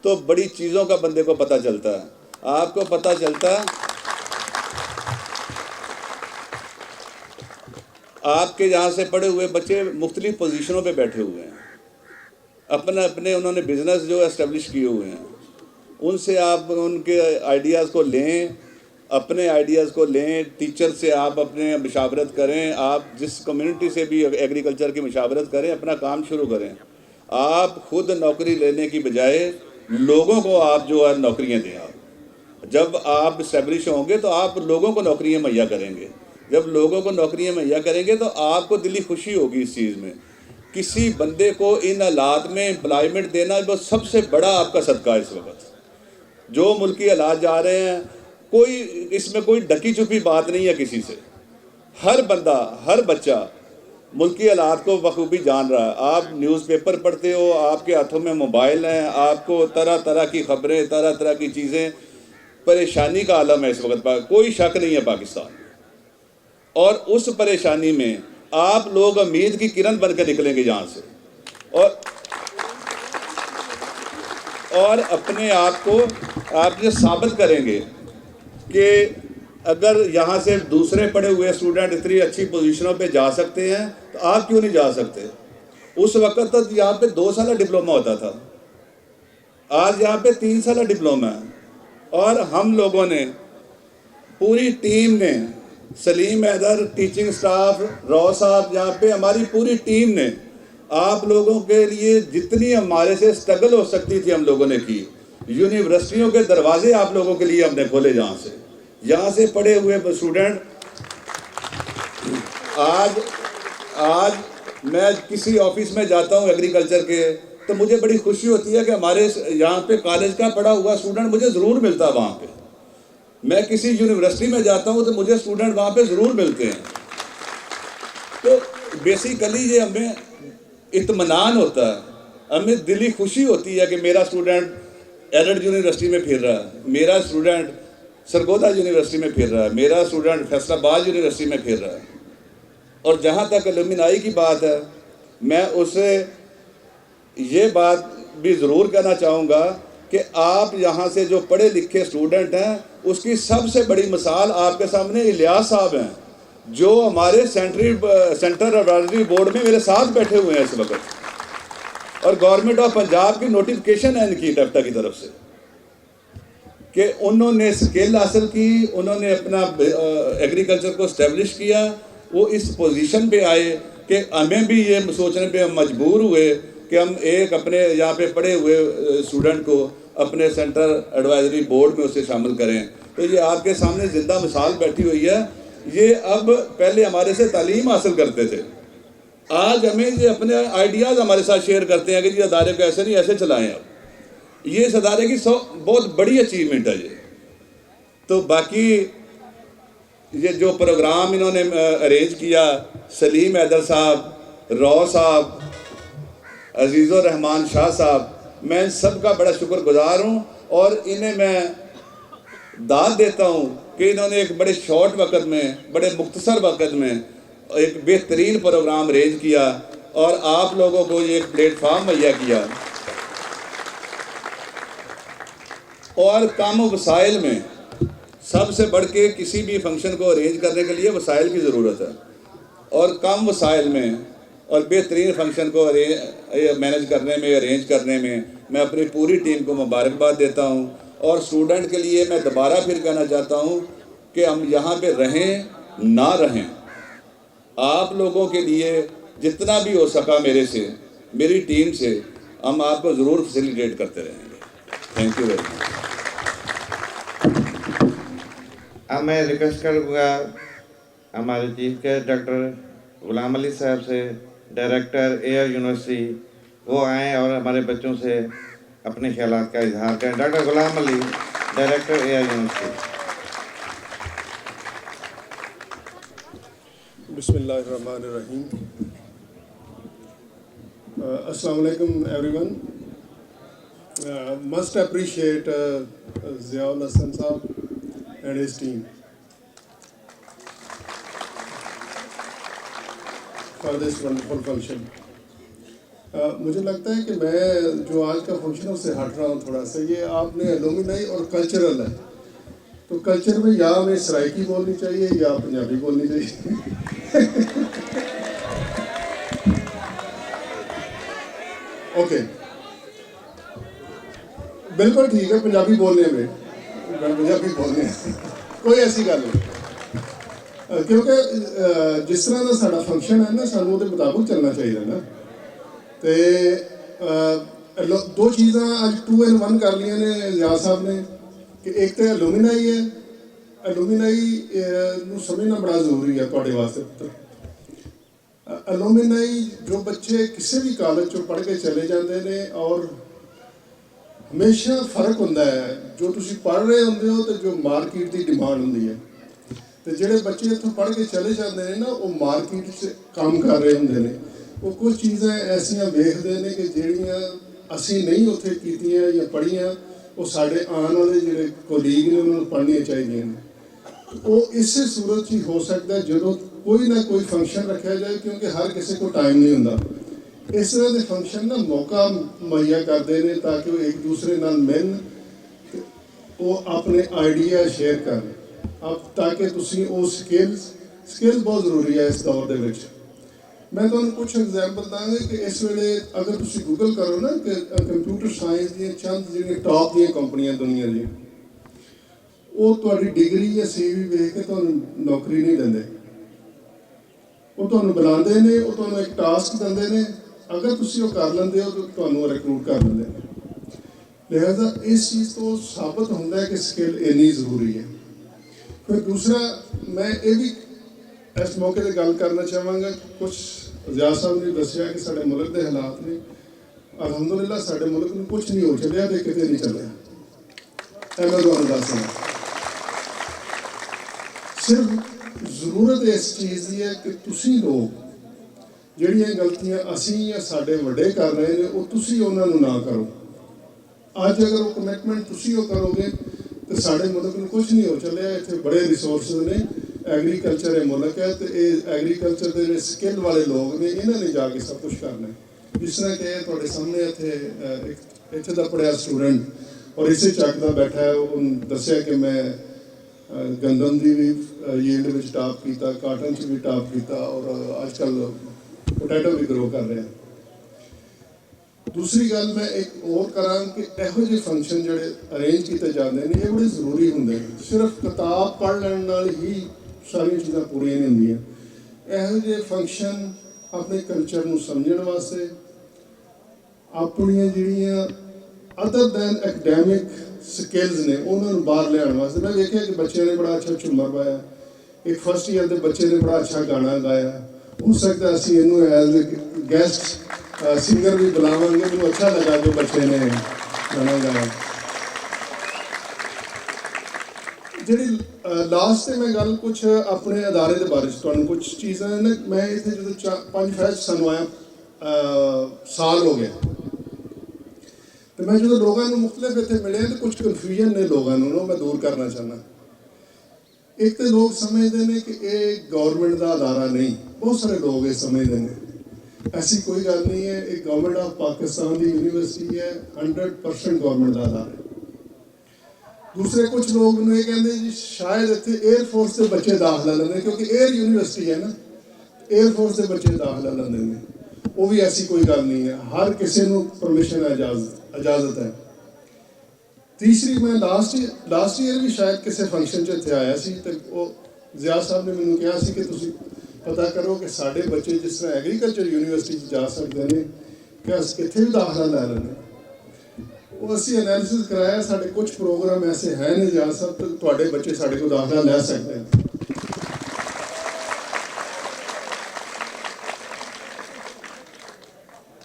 तो बड़ी चीज़ों का बंदे को पता चलता है। आपको पता चलता है आपके यहाँ से पढ़े हुए बच्चे मुख्तलिफ पोजीशनों पे बैठे हुए हैं, अपने अपने उन्होंने बिज़नेस जो एस्टेब्लिश किए हुए हैं, उनसे आप उनके आइडियाज़ को लें, अपने आइडियाज़ को लें। टीचर से आप अपने मशावरत करें, आप जिस कम्युनिटी से भी एग्रीकल्चर की मशावरत करें, अपना काम शुरू करें। आप खुद नौकरी लेने की बजाय लोगों को आप जो है नौकरियां दें। आप जब आप इस्टेब्लिश होंगे तो आप लोगों को नौकरियां मुहैया करेंगे। जब लोगों को नौकरियां मुहैया करेंगे तो आपको दिली खुशी होगी इस चीज़ में। किसी बंदे को इन हालात में एम्प्लॉयमेंट देना वो सबसे बड़ा आपका सदका है। इस वक्त जो मुल्की हालात जा रहे हैं, कोई इसमें कोई ढकी छुपी बात नहीं है किसी से। हर बंदा, हर बच्चा मुल्की हालात को बखूबी जान रहा है। आप न्यूज़पेपर पढ़ते हो, आपके हाथों में मोबाइल हैं, आपको तरह तरह की खबरें, तरह तरह की चीज़ें, परेशानी का आलम है इस वक्त। कोई शक नहीं है पाकिस्तान। और उस परेशानी में आप लोग उम्मीद की किरण बन के निकलेंगे यहाँ से और अपने आप को आप ये साबित करेंगे कि अगर यहाँ से दूसरे पढ़े हुए स्टूडेंट इतनी अच्छी पोजीशनों पे जा सकते हैं तो आप क्यों नहीं जा सकते। उस वक्त तक यहाँ पे 2 साल डिप्लोमा होता था, आज यहाँ पे 3 साल डिप्लोमा है। और हम लोगों ने, पूरी टीम ने, सलीम हैदर, टीचिंग स्टाफ, रॉ साहब, यहाँ पे हमारी पूरी टीम ने आप लोगों के लिए जितनी हमारे से स्ट्रगल हो सकती थी हम लोगों ने की। यूनिवर्सिटियों के दरवाजे आप लोगों के लिए हमने खोले, यहाँ से पढ़े हुए स्टूडेंट। आज मैं किसी ऑफिस में जाता हूँ एग्रीकल्चर के, तो मुझे बड़ी खुशी होती है कि हमारे यहाँ पे कॉलेज का पढ़ा हुआ स्टूडेंट मुझे ज़रूर मिलता है वहाँ पे। मैं किसी यूनिवर्सिटी में जाता हूँ तो मुझे स्टूडेंट वहाँ पे ज़रूर मिलते हैं। तो बेसिकली ये हमें इत्मीनान होता है, हमें दिली खुशी होती है कि मेरा स्टूडेंट एलर्ट यूनिवर्सिटी में फिर रहा है, मेरा स्टूडेंट सरगोदा यूनिवर्सिटी में फिर रहा है, मेरा स्टूडेंट फैसलाबाद यूनिवर्सिटी में फिर रहा है। और जहाँ तक एलुमनाई की बात है, मैं उसे ये बात भी ज़रूर कहना चाहूँगा कि आप यहाँ से जो पढ़े लिखे स्टूडेंट हैं, उसकी सबसे बड़ी मिसाल आपके सामने इलियास साहब हैं, जो हमारे सेंट्रल एडवाइजरी बोर्ड में मेरे साथ बैठे हुए हैं इस वक्त। और गवर्नमेंट ऑफ पंजाब की नोटिफिकेशन है इनकी टैप्टा की तरफ से कि उन्होंने स्किल हासिल की, उन्होंने अपना एग्रीकल्चर को इस्टेब्लिश किया, वो इस पोजीशन पे आए कि हमें भी ये सोचने पे हम मजबूर हुए कि हम एक अपने यहाँ पे पढ़े हुए स्टूडेंट को अपने सेंट्रल एडवाइजरी बोर्ड में उसे शामिल करें। तो ये आपके सामने ज़िंदा मिसाल बैठी हुई है। ये अब पहले हमारे से तालीम हासिल करते थे, आज हमें ये अपने आइडियाज़ हमारे साथ शेयर करते हैं कि जी अदारे को ऐसे नहीं ऐसे चलाएँ। अब ये इस अदारे की बहुत बड़ी अचीवमेंट है ये। तो बाकी ये जो प्रोग्राम इन्होंने अरेंज किया, सलीम हैदर साहब, रॉ साहब, अजीज़ुर रहमान शाह साहब, मैं इन सब का बड़ा शुक्रगुजार हूँ। और इन्हें मैं दाद देता हूँ कि इन्होंने एक बड़े शॉर्ट वक्त में, बड़े मुख्तसर वक्त में एक बेहतरीन प्रोग्राम अरेंज किया और आप लोगों को ये एक प्लेटफार्म मुहैया किया। और कम वसाइल में, सबसे बढ़ के किसी भी फंक्शन को अरेंज करने के लिए वसाइल की ज़रूरत है, और कम वसाइल में और बेहतरीन फंक्शन को मैनेज करने में, अरेंज करने में मैं अपनी पूरी टीम को मुबारकबाद देता हूं। और स्टूडेंट के लिए मैं दोबारा फिर कहना चाहता हूं कि हम यहाँ पे रहें ना रहें, आप लोगों के लिए जितना भी हो सका मेरे से, मेरी टीम से, हम आपको ज़रूर फैसिलिटेट करते रहेंगे। Thank you very much. अब मैं रिक्वेस्ट करूँगा हमारे chief guest doctor Ghulam Ali साहब से, डायरेक्टर एयर यूनिवर्सिटी, वो आएँ और हमारे बच्चों से अपने ख्यालात का इजहार करें। Doctor Ghulam Ali, director air university. बिस्मिल्लाहिर्रहमानिर्रहीम। अस्सलाम वालेकुम everyone. Must appreciate Ziaul Hasan साहब and his team for this wonderful function. मुझे लगता है कि मैं जो आज का फंक्शन है उससे हट रहा हूँ थोड़ा सा। ये आपने एलुमनाई और कल्चरल है, तो कल्चर में या हमें सराइकी बोलनी चाहिए या पंजाबी बोलनी चाहिए। ओके, बिल्कुल ठीक है, पंजाबी बोलने में पंजाबी बोलने कोई ऐसी गल नहीं, क्योंकि जिस तरह का साडा फंक्शन है ना, सानू उहदे मुताबिक चलना चाहिए ना। तो दो चीज़ा अज 2 in 1 कर लिया ने रियाज साहब ने कि एक तो एलुमनाई है, एलुमनाई नूं समझना बड़ा जरूरी है तुहाडे वास्ते पुत्तर। एलुमनाई जो बच्चे किसी भी कॉलेज चों पढ़ के चले जाते हैं और हमेशा फर्क होंदा है जो तुसीं पढ़ रहे होंदे हो तो जो मार्केट की डिमांड होंदी है। तो जिहड़े बच्चे इत्थों पढ़ के चले जाते हैं ना, वो मार्केट च काम कर रहे होंदे ने, वो कुछ चीज़ां ऐसियां वेखदे ने कि जिहड़ियां असीं नहीं उत्थे कीतियां या पढ़ियां, वो साडे आने वाले जिहड़े कोलीग ने उन्होंने पढ़नियां चाहिए ने। वो इस सूरत ही हो सकता है जो कोई ना कोई फंक्शन रखा जाए, क्योंकि हर किसी को टाइम नहीं होंदा। इस तरह के फंक्शन ना मौका मुहैया करते हैं ताकि वो एक दूसरे नाल मिलन, वो अपने आइडिया शेयर कर। ਆਪ ਤਾਂ ਕਿ ਤੁਸੀਂ ਉਹ ਸਕਿੱਲ ਬਹੁਤ ਜ਼ਰੂਰੀ ਹੈ ਇਸ ਦੌਰ ਦੇ ਵਿੱਚ। ਮੈਂ ਤੁਹਾਨੂੰ ਕੁਝ ਐਗਜ਼ਾਮਪਲ ਦਾਂਗਾ ਕਿ ਇਸ ਵੇਲੇ ਅਗਰ ਤੁਸੀਂ ਗੂਗਲ ਕਰੋ ਨਾ ਕਿ ਕੰਪਿਊਟਰ ਸਾਇੰਸ ਦੀਆਂ ਚੰਦ ਜਿਹੜੀਆਂ ਟੌਪ ਦੀਆਂ ਕੰਪਨੀਆਂ ਦੁਨੀਆ ਦੀਆਂ, ਉਹ ਤੁਹਾਡੀ ਡਿਗਰੀ ਜਾਂ CV ਵੇਖ ਕੇ ਤੁਹਾਨੂੰ ਨੌਕਰੀ ਨਹੀਂ ਦਿੰਦੇ। ਉਹ ਤੁਹਾਨੂੰ ਬੁਲਾਉਂਦੇ ਨੇ, ਉਹ ਤੁਹਾਨੂੰ ਇੱਕ ਟਾਸਕ ਦਿੰਦੇ ਨੇ, ਅਗਰ ਤੁਸੀਂ ਉਹ ਕਰ ਲੈਂਦੇ ਹੋ ਤਾਂ ਤੁਹਾਨੂੰ ਰਿਕਰੂਟ ਕਰ ਲੈਂਦੇ ਨੇ। ਲਿਹਾਜ਼ਾ ਇਸ ਚੀਜ਼ ਤੋਂ ਸਾਬਤ ਹੁੰਦਾ ਹੈ ਕਿ ਸਕਿੱਲ ਇੰਨੀ ਜ਼ਰੂਰੀ ਹੈ। ਫਿਰ ਦੂਸਰਾ ਮੈਂ ਇਹ ਵੀ ਇਸ ਮੌਕੇ 'ਤੇ ਗੱਲ ਕਰਨਾ ਚਾਹਾਂਗਾ, ਕੁਝ ਜ਼ਿਆ ਸਾਹਿਬ ਨੇ ਦੱਸਿਆ ਕਿ ਸਾਡੇ ਮੁਲਕ ਦੇ ਹਾਲਾਤ ਨੇ। ਅਲਹਮਦੁਲਿਲਾ ਸਾਡੇ ਮੁਲਕ ਨੂੰ ਕੁਝ ਨਹੀਂ ਹੋ ਚੱਲਿਆ ਤੇ ਕਿਤੇ ਨਹੀਂ ਚੱਲਿਆ, ਇਹ ਮੈਂ ਤੁਹਾਨੂੰ ਦੱਸਣਾ। ਸਿਰਫ ਜ਼ਰੂਰਤ ਇਸ ਚੀਜ਼ ਦੀ ਹੈ ਕਿ ਤੁਸੀਂ ਲੋਕ ਜਿਹੜੀਆਂ ਗਲਤੀਆਂ ਅਸੀਂ ਜਾਂ ਸਾਡੇ ਵੱਡੇ ਕਰ ਰਹੇ ਨੇ ਉਹ ਤੁਸੀਂ ਉਹਨਾਂ ਨੂੰ ਨਾ ਕਰੋ। ਅੱਜ ਅਗਰ ਉਹ ਕਮਿਟਮੈਂਟ ਤੁਸੀਂ ਉਹ ਕਰੋਗੇ ਤੇ ਸਾਡੇ ਮੁਲਕ ਨੂੰ ਕੁਝ ਨਹੀਂ ਹੋ ਚੱਲਿਆ। ਇੱਥੇ ਬੜੇ ਰਿਸੋਰਸਿਸ ਨੇ, ਐਗਰੀਕਲਚਰ ਇਹ ਮੁਲਕ ਹੈ ਤੇ ਇਹ ਐਗਰੀਕਲਚਰ ਦੇ ਜਿਹੜੇ ਸਕਿੱਲ ਵਾਲੇ ਲੋਕ ਨੇ ਇਹਨਾਂ ਨੇ ਜਾ ਕੇ ਸਭ ਕੁਝ ਕਰਨਾ। ਜਿਸ ਤਰ੍ਹਾਂ ਕਿ ਤੁਹਾਡੇ ਸਾਹਮਣੇ ਇੱਥੇ ਦਾ ਪੜ੍ਹਿਆ ਸਟੂਡੈਂਟ ਔਰ ਇਸੇ ਚੱਕ ਦਾ ਬੈਠਾ ਹੈ, ਉਹਨੂੰ ਦੱਸਿਆ ਕਿ ਮੈਂ ਗੰਦਮ ਦੀ ਵੀ ਯੀਲਡ ਵਿੱਚ ਟਾਪ ਕੀਤਾ, ਕਾਟਨ 'ਚ ਵੀ ਟਾਪ ਕੀਤਾ ਔਰ ਅੱਜ ਕੱਲ੍ਹ ਪੋਟੈਟੋ ਵੀ ਗਰੋ ਕਰ ਰਿਹਾ। ਦੂਸਰੀ ਗੱਲ ਮੈਂ ਇੱਕ ਹੋਰ ਕਰਾਂ ਕਿ ਇਹੋ ਜਿਹੇ ਫੰਕਸ਼ਨ ਜਿਹੜੇ ਅਰੇਂਜ ਕੀਤੇ ਜਾਂਦੇ ਨੇ ਇਹ ਬੜੇ ਜ਼ਰੂਰੀ ਹੁੰਦੇ ਨੇ। ਸਿਰਫ ਕਿਤਾਬ ਪੜ੍ਹ ਲੈਣ ਨਾਲ ਹੀ ਸਾਰੀਆਂ ਚੀਜ਼ਾਂ ਪੂਰੀਆਂ ਨਹੀਂ ਹੁੰਦੀਆਂ। ਇਹੋ ਜਿਹੇ ਫੰਕਸ਼ਨ ਆਪਣੇ ਕਲਚਰ ਨੂੰ ਸਮਝਣ ਵਾਸਤੇ, ਆਪਣੀਆਂ ਜਿਹੜੀਆਂ ਅਦਰ ਦੈਨ ਐਕਡੈਮਿਕ ਸਕਿੱਲਸ ਨੇ ਉਹਨਾਂ ਨੂੰ ਬਾਹਰ ਲਿਆਉਣ ਵਾਸਤੇ। ਮੈਂ ਵੇਖਿਆ ਕਿ ਬੱਚਿਆਂ ਨੇ ਬੜਾ ਅੱਛਾ ਝੂਮਰ ਪਾਇਆ, ਇੱਕ ਫਸਟ ਈਅਰ ਦੇ ਬੱਚੇ ਨੇ ਬੜਾ ਅੱਛਾ ਗਾਣਾ ਗਾਇਆ। ਹੋ ਸਕਦਾ ਅਸੀਂ ਇਹਨੂੰ ਐਜ਼ ਏ ਗੈਸਟ ਸਿੰਗਰ ਵੀ ਬੁਲਾਵਾਂਗੇ। ਮੈਨੂੰ ਅੱਛਾ ਲੱਗਾ ਕਿ ਬੱਚੇ ਨੇ ਗਾਣਾ ਗਾਇਆ। ਜਿਹੜੀ ਲਾਸਟ 'ਤੇ ਮੈਂ ਗੱਲ ਕੁਛ ਆਪਣੇ ਅਦਾਰੇ ਦੇ ਬਾਰੇ 'ਚ ਤੁਹਾਨੂੰ ਕੁਛ ਚੀਜ਼ਾਂ ਨੇ। ਮੈਂ ਇੱਥੇ ਜਦੋਂ 5 ਫੈਜ਼ ਸਾਨੂੰ ਆਇਆ ਸਾਲ ਹੋ ਗਿਆ ਤੇ ਮੈਂ ਜਦੋਂ ਲੋਕਾਂ ਨੂੰ ਮੁਖਤਲਿਫ ਇੱਥੇ ਮਿਲਿਆ ਤੇ ਕੁਛ ਕਨਫਿਊਜ਼ਨ ਨੇ ਲੋਕਾਂ ਨੂੰ, ਮੈਂ ਦੂਰ ਕਰਨਾ ਚਾਹੁੰਦਾ। ਇੱਕ ਤਾਂ ਲੋਕ ਸਮਝਦੇ ਨੇ ਕਿ ਇਹ ਗਵਰਨਮੈਂਟ ਦਾ ਅਦਾਰਾ ਨਹੀਂ, ਬਹੁਤ ਸਾਰੇ ਲੋਕ ਇਹ ਸਮਝਦੇ ਨੇ। ਐਸੀ ਕੋਈ ਗੱਲ ਨਹੀਂ ਹੈ। ਇਹ government of Pakistan the university ਹੈ, 100% ਗਵਰਨਮੈਂਟ ਦਾ ਅਦਾਰਾ ਹੈ। ਦੂਸਰੇ ਕੁਝ ਲੋਕ ਨੂੰ ਇਹ ਕਹਿੰਦੇ ਜੀ ਸ਼ਾਇਦ ਇੱਥੇ 에ਅਰਫੋਰਸ ਦੇ ਬੱਚੇ ਦਾਖਲਾ ਲੈਂਦੇ ਕਿਉਂਕਿ 에ਅਰ ਯੂਨੀਵਰਸਿਟੀ ਹੈ ਨਾ, 에ਅਰਫੋਰਸ ਦੇ ਬੱਚੇ ਦਾਖਲਾ ਲੈਂਦੇ ਨੇ। ਉਹ ਵੀ ਐਸੀ ਕੋਈ ਗੱਲ ਨਹੀਂ ਹੈ, ਹਰ ਕਿਸੇ ਨੂੰ ਪਰਮਿਸ਼ਨ ਹੈ, ਇਜਾਜ਼ਤ ਹੈ। ਤੀਸਰੀ ਮੈਂ ਲਾਸਟ ਈਅਰ ਵੀ ਸ਼ਾਇਦ ਕਿਸੇ ਫੰਕਸ਼ਨ 'ਚ ਇੱਥੇ ਆਇਆ ਸੀ ਤੇ ਉਹ ਜ਼ਿਆ ਸਾਹਿਬ ਨੇ ਮੈਨੂੰ ਕਿਹਾ ਸੀ ਕਿ ਤੁਸੀਂ ਪਤਾ ਕਰੋ ਕਿ ਸਾਡੇ ਬੱਚੇ ਜਿਸ ਤਰ੍ਹਾਂ ਐਗਰੀਕਲਚਰ ਯੂਨੀਵਰਸਿਟੀ 'ਚ ਜਾ ਸਕਦੇ ਨੇ ਕਿ ਅਸੀਂ ਕਿੱਥੇ ਵੀ ਦਾਖਲਾ ਲੈ ਲੈਂਦੇ। ਉਹ ਅਸੀਂ ਐਨਾਲਿਸਿਸ ਕਰਾਇਆ, ਸਾਡੇ ਕੁਝ ਪ੍ਰੋਗਰਾਮ ਐਸੇ ਹੈ ਨੇ ਜ਼ਿਆ ਸਾਹਿਬ ਤੁਹਾਡੇ ਬੱਚੇ ਸਾਡੇ ਕੋਲ ਦਾਖਲਾ ਲੈ ਸਕਦੇ ਨੇ।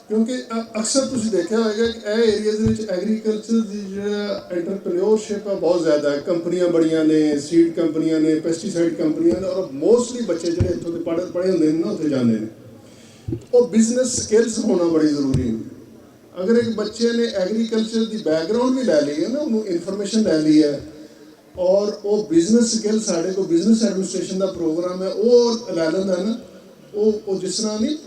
ਕਿਉਂਕਿ ਅਕਸਰ ਤੁਸੀਂ ਦੇਖਿਆ ਹੋਏਗਾ ਕਿ ਇਹ ਏਰੀਆਜ਼ ਦੇ ਵਿੱਚ ਐਗਰੀਕਲਚਰ ਦੀ ਜਿਹੜਾ ਐਂਟਰਪ੍ਰੀਨਿਓਰਸ਼ਿਪ ਹੈ ਬਹੁਤ ਜ਼ਿਆਦਾ ਹੈ। ਕੰਪਨੀਆਂ ਬੜੀਆਂ ਨੇ, ਸੀਡ ਕੰਪਨੀਆਂ ਨੇ, ਪੈਸਟੀਸਾਈਡ ਕੰਪਨੀਆਂ ਨੇ ਔਰ ਮੋਸਟਲੀ ਬੱਚੇ ਜਿਹੜੇ ਇੱਥੋਂ ਦੇ ਪੜ੍ਹੇ ਹੁੰਦੇ ਨੇ ਨਾ ਉੱਥੇ ਜਾਂਦੇ ਨੇ। ਉਹ ਬਿਜ਼ਨਸ ਸਕਿੱਲਸ ਹੋਣਾ ਬੜੀ ਜ਼ਰੂਰੀ ਹੈ। ਅਗਰ ਇੱਕ ਬੱਚੇ ਨੇ ਐਗਰੀਕਲਚਰ ਦੀ ਬੈਕਗਰਾਉਂਡ ਵੀ ਲੈ ਲਈ ਹੈ ਨਾ, ਉਹਨੂੰ ਇਨਫੋਰਮੇਸ਼ਨ ਲੈ ਲਈ ਹੈ ਔਰ ਉਹ ਬਿਜ਼ਨਸ ਸਕਿੱਲ ਸਾਡੇ ਕੋਲ ਬਿਜ਼ਨਸ ਐਡਮਿਨਿਸਟ੍ਰੇਸ਼ਨ ਦਾ ਪ੍ਰੋਗਰਾਮ ਹੈ ਉਹ ਲੈ ਲੈਂਦਾ ਨਾ, ਉਹ ਜਿਸ ਤਰ੍ਹਾਂ ਨਹੀਂ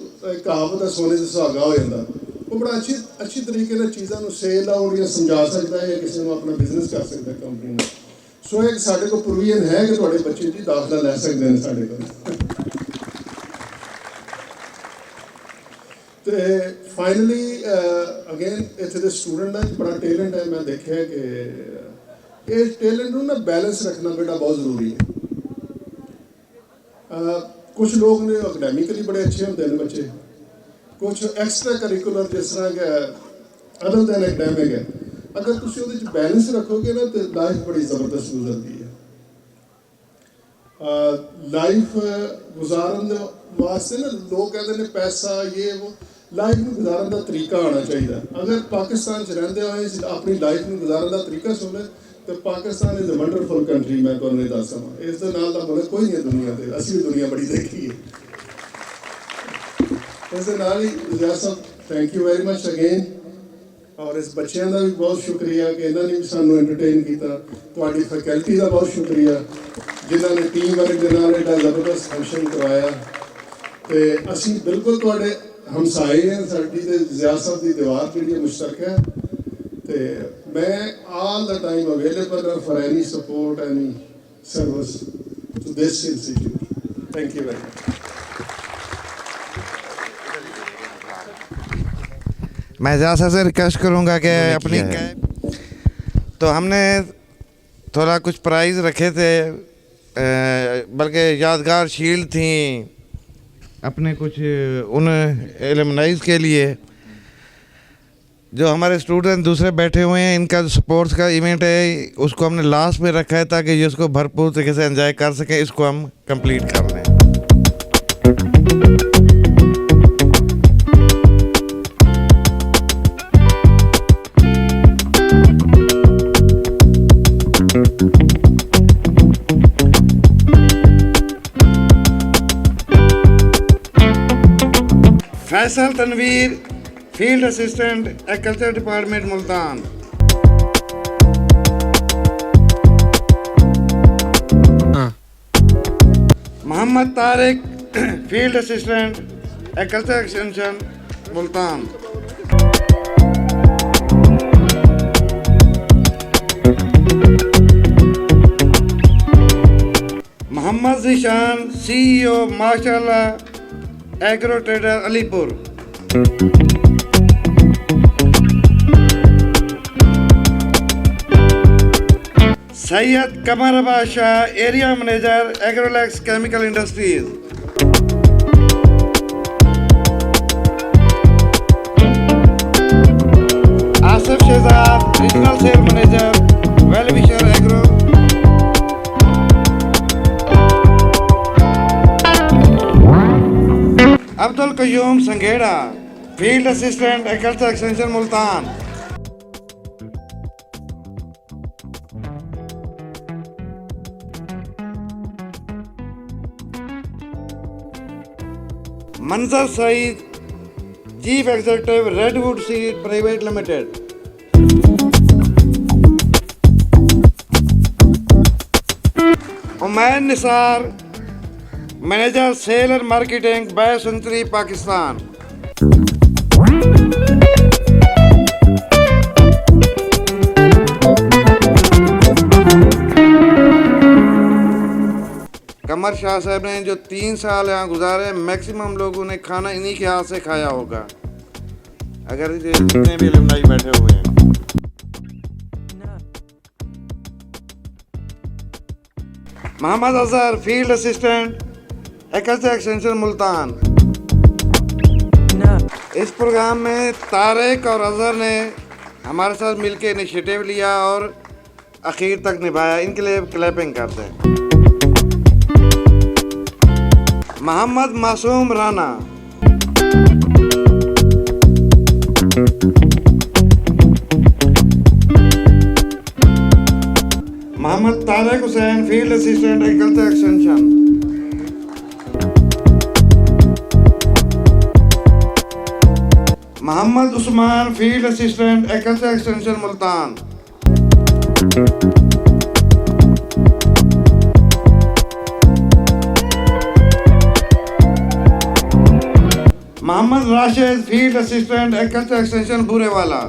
ਕਹਾਵਤ ਹੈ ਸੋਨੇ 'ਤੇ ਸੁਹਾਗਾ ਹੋ ਜਾਂਦਾ। ਉਹ ਬੜਾ ਅੱਛੀ ਤਰੀਕੇ ਨਾਲ ਚੀਜ਼ਾਂ ਨੂੰ ਸੇਲ ਆਊਟ ਜਾਂ ਸਮਝਾ ਸਕਦਾ ਹੈ ਜਾਂ ਕਿਸੇ ਨੂੰ ਆਪਣਾ ਬਿਜ਼ਨਸ ਕਰ ਸਕਦਾ ਕੰਪਨੀ ਨੂੰ। ਸੋ ਇਹ ਸਾਡੇ ਕੋਲ ਪ੍ਰੋਵੀਜ਼ਨ ਹੈ ਕਿ ਤੁਹਾਡੇ ਬੱਚੇ ਜੀ ਦਾਖਲਾ ਲੈ ਸਕਦੇ ਨੇ ਸਾਡੇ ਕੋਲ। ਤੇ ਫਾਈਨਲੀ ਅਗੇਨ ਇੱਥੇ ਦੇ ਸਟੂਡੈਂਟ ਦਾ ਬੜਾ ਟੈਲੈਂਟ ਹੈ। ਮੈਂ ਦੇਖਿਆ ਕਿ ਇਹ ਟੈਲੈਂਟ ਨੂੰ ਨਾ ਬੈਲੈਂਸ ਰੱਖਣਾ ਬੇਟਾ ਬਹੁਤ ਜ਼ਰੂਰੀ ਹੈ। ਕੁਝ ਲੋਕ ਨੇ ਅਕੈਡੈਮਿਕਲੀ ਬੜੇ ਅੱਛੇ ਹੁੰਦੇ ਨੇ ਬੱਚੇ, ਕੁਝ ਐਕਸਟਰਾ ਕਰਿਕੂਲਰ ਜਿਸ ਤਰ੍ਹਾਂ ਕਿ ਅਦਰ ਦੈਨ ਐਕਡੈਮਿਕ ਹੈ। ਅਗਰ ਤੁਸੀਂ ਉਹਦੇ 'ਚ ਬੈਲੈਂਸ ਰੱਖੋਗੇ ਨਾ ਤਾਂ ਲਾਈਫ ਬੜੀ ਜ਼ਬਰਦਸਤ ਗੁਜ਼ਰਦੀ ਹੈ। ਲਾਈਫ ਗੁਜ਼ਾਰਨ ਦੇ ਵਾਸਤੇ ਨਾ ਲੋਕ ਕਹਿੰਦੇ ਨੇ ਪੈਸਾ ਇਹ ਉਹ, ਲਾਈਫ ਨੂੰ ਗੁਜ਼ਾਰਨ ਦਾ ਤਰੀਕਾ ਆਉਣਾ ਚਾਹੀਦਾ। ਅਗਰ ਪਾਕਿਸਤਾਨ 'ਚ ਰਹਿੰਦੇ ਹੋਏ ਆਪਣੀ ਲਾਈਫ ਨੂੰ ਗੁਜ਼ਾਰਨ ਦਾ ਤਰੀਕਾ ਸੁਣੇ ਤਾਂ Pakistan is a wonderful country. ਮੈਂ ਤੁਹਾਨੂੰ ਇਹ ਦੱਸ ਸਕਾਂ, ਇਸ ਦੇ ਨਾਲ ਦਾ ਮੁਲਕ ਕੋਈ ਨਹੀਂ ਹੈ ਦੁਨੀਆ 'ਤੇ। ਅਸੀਂ ਵੀ ਦੁਨੀਆ ਬੜੀ ਦੇਖੀ ਹੈ। ਇਸ ਦੇ ਨਾਲ ਹੀ ਜ਼ਿਆ ਸਾਹਿਬ thank you very much again ਔਰ ਇਸ ਬੱਚਿਆਂ ਦਾ ਵੀ ਬਹੁਤ ਸ਼ੁਕਰੀਆ ਕਿ ਇਹਨਾਂ ਨੇ ਵੀ ਸਾਨੂੰ ਐਂਟਰਟੇਨ ਕੀਤਾ। ਤੁਹਾਡੀ ਫੈਕਲਟੀ ਦਾ ਬਹੁਤ ਸ਼ੁਕਰੀਆ ਜਿਨ੍ਹਾਂ ਨੇ ਟੀਮ ਵਰਕ ਦੇ ਨਾਲ ਇਹਦਾ ਜ਼ਬਰਦਸਤ ਫੰਕਸ਼ਨ ਕਰਵਾਇਆ। ਤੇ ਅਸੀਂ ਬਿਲਕੁਲ ਤੁਹਾਡੇ ਹਮਸਾਏ ਹਾਂ। ਸਾਡੀ ਤੇ ਜ਼ਿਆ ਸਾਹਿਬ ਦੀ ਦੀਵਾਰ ਜਿਹੜੀ ਹੈ ਮੁਸ਼ਤਰਕ ਹੈ ਤੇ ਮੈਂ all the time available for any support, any service to this institute. Thank you very much. मैं ज़्यादा से रिक्वेस्ट करूँगा कि अपनी तो हमने थोड़ा कुछ प्राइज़ रखे थे, बल्कि यादगार शील्ड थी अपने कुछ उन एलुमनाइज के लिए जो हमारे स्टूडेंट दूसरे बैठे हुए हैं। इनका जो स्पोर्ट्स का इवेंट है उसको हमने लास्ट में रखा है ताकि ये उसको भरपूर तरीके से एंजॉय कर सकें। इसको हम कंप्लीट कर लें। Faisal Tanveer, field assistant agriculture department Multan. Mohammad Tariq, field assistant agriculture extension Multan. Mohammad Zeeshan, CEO Mashallah agro trader Alipur. Syed Qamar Badshah, area manager Agrolax chemical industries. Asif Shahzad, regional sale manager well wisher agro. Abdul Qayyum Sanghera, field assistant agriculture extension Multan. Manzar Saeed, chief executive redwood seed private limited. Umair Nisar, manager sale and marketing by century Pakistan. Qamar Shah Sahab ने जो 3 साल यहाँ गुजारे, maximum लोगों ने खाना इन्हीं के हाथ से खाया होगा, अगर जितने भी अलुमनाई बैठे हुए हैं। Mohammad Azhar, field assistant agriculture extension Multan. इस प्रोग्राम में तारिक और अजहर ने हमारे साथ मिलकर इनिशिएटिव लिया और आखिर तक निभाया। इनके लिए क्लैपिंग करते हैं। Mohammad Masoom Rana, Mohammad Tariq Hussain, field assistant agriculture extension. Mohammad Usman, field assistant agriculture extension Multan. Mohammad Rashid, field assistant agriculture extension Burewala.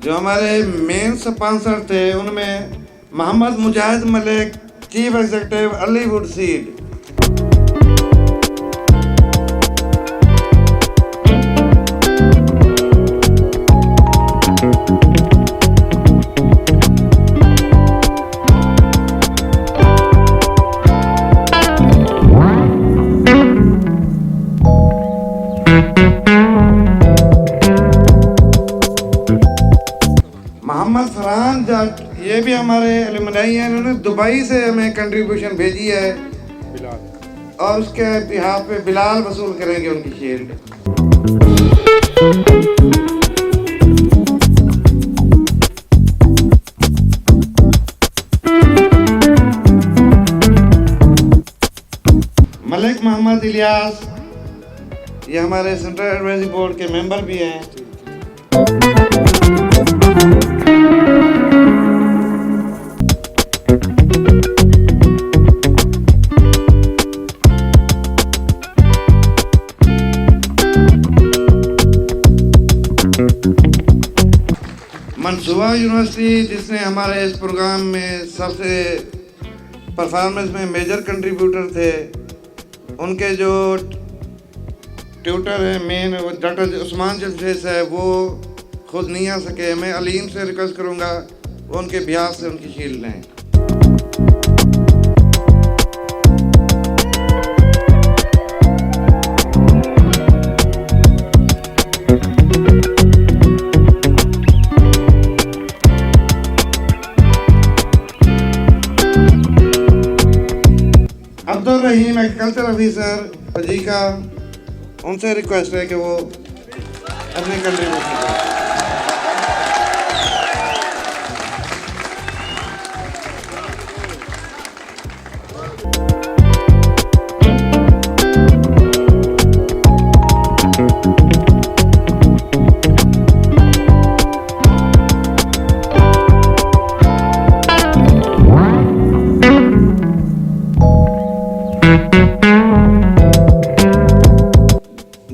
जो हमारे मेन स्पॉन्सर थे उनमें Mohammad Mujahid Malik, chief executive Aliwood seed. Mohammad Farhan Jatt, ये भी हमारे एलुमनाई हैं। इन्होंने दुबई से हमें कंट्रीब्यूशन भेजी है और उसके बिहाफ पे बिलाल वसूल करेंगे उनकी शील्ड। मलिक मोहम्मद इलियास, ये हमारे सेंट्रल एडवाइजरी बोर्ड के मेंबर भी हैं। यूनिवर्सिटी जिसने हमारे इस प्रोग्राम में सबसे परफॉर्मेंस में मेजर कंट्रीब्यूटर थे, उनके जो ट्यूटर हैं मेन वो डॉक्टर उस्मान जलसेस है, वो खुद नहीं आ सके। मैं अलीम से रिक्वेस्ट करूँगा वो उनके बिहार से उनकी शील्ड लें। अब्दुल रहीम एग्रीकल्चर ऑफिसर फजीका, उनसे रिक्वेस्ट है कि वो अपने कंट्रीब्यूशन करें।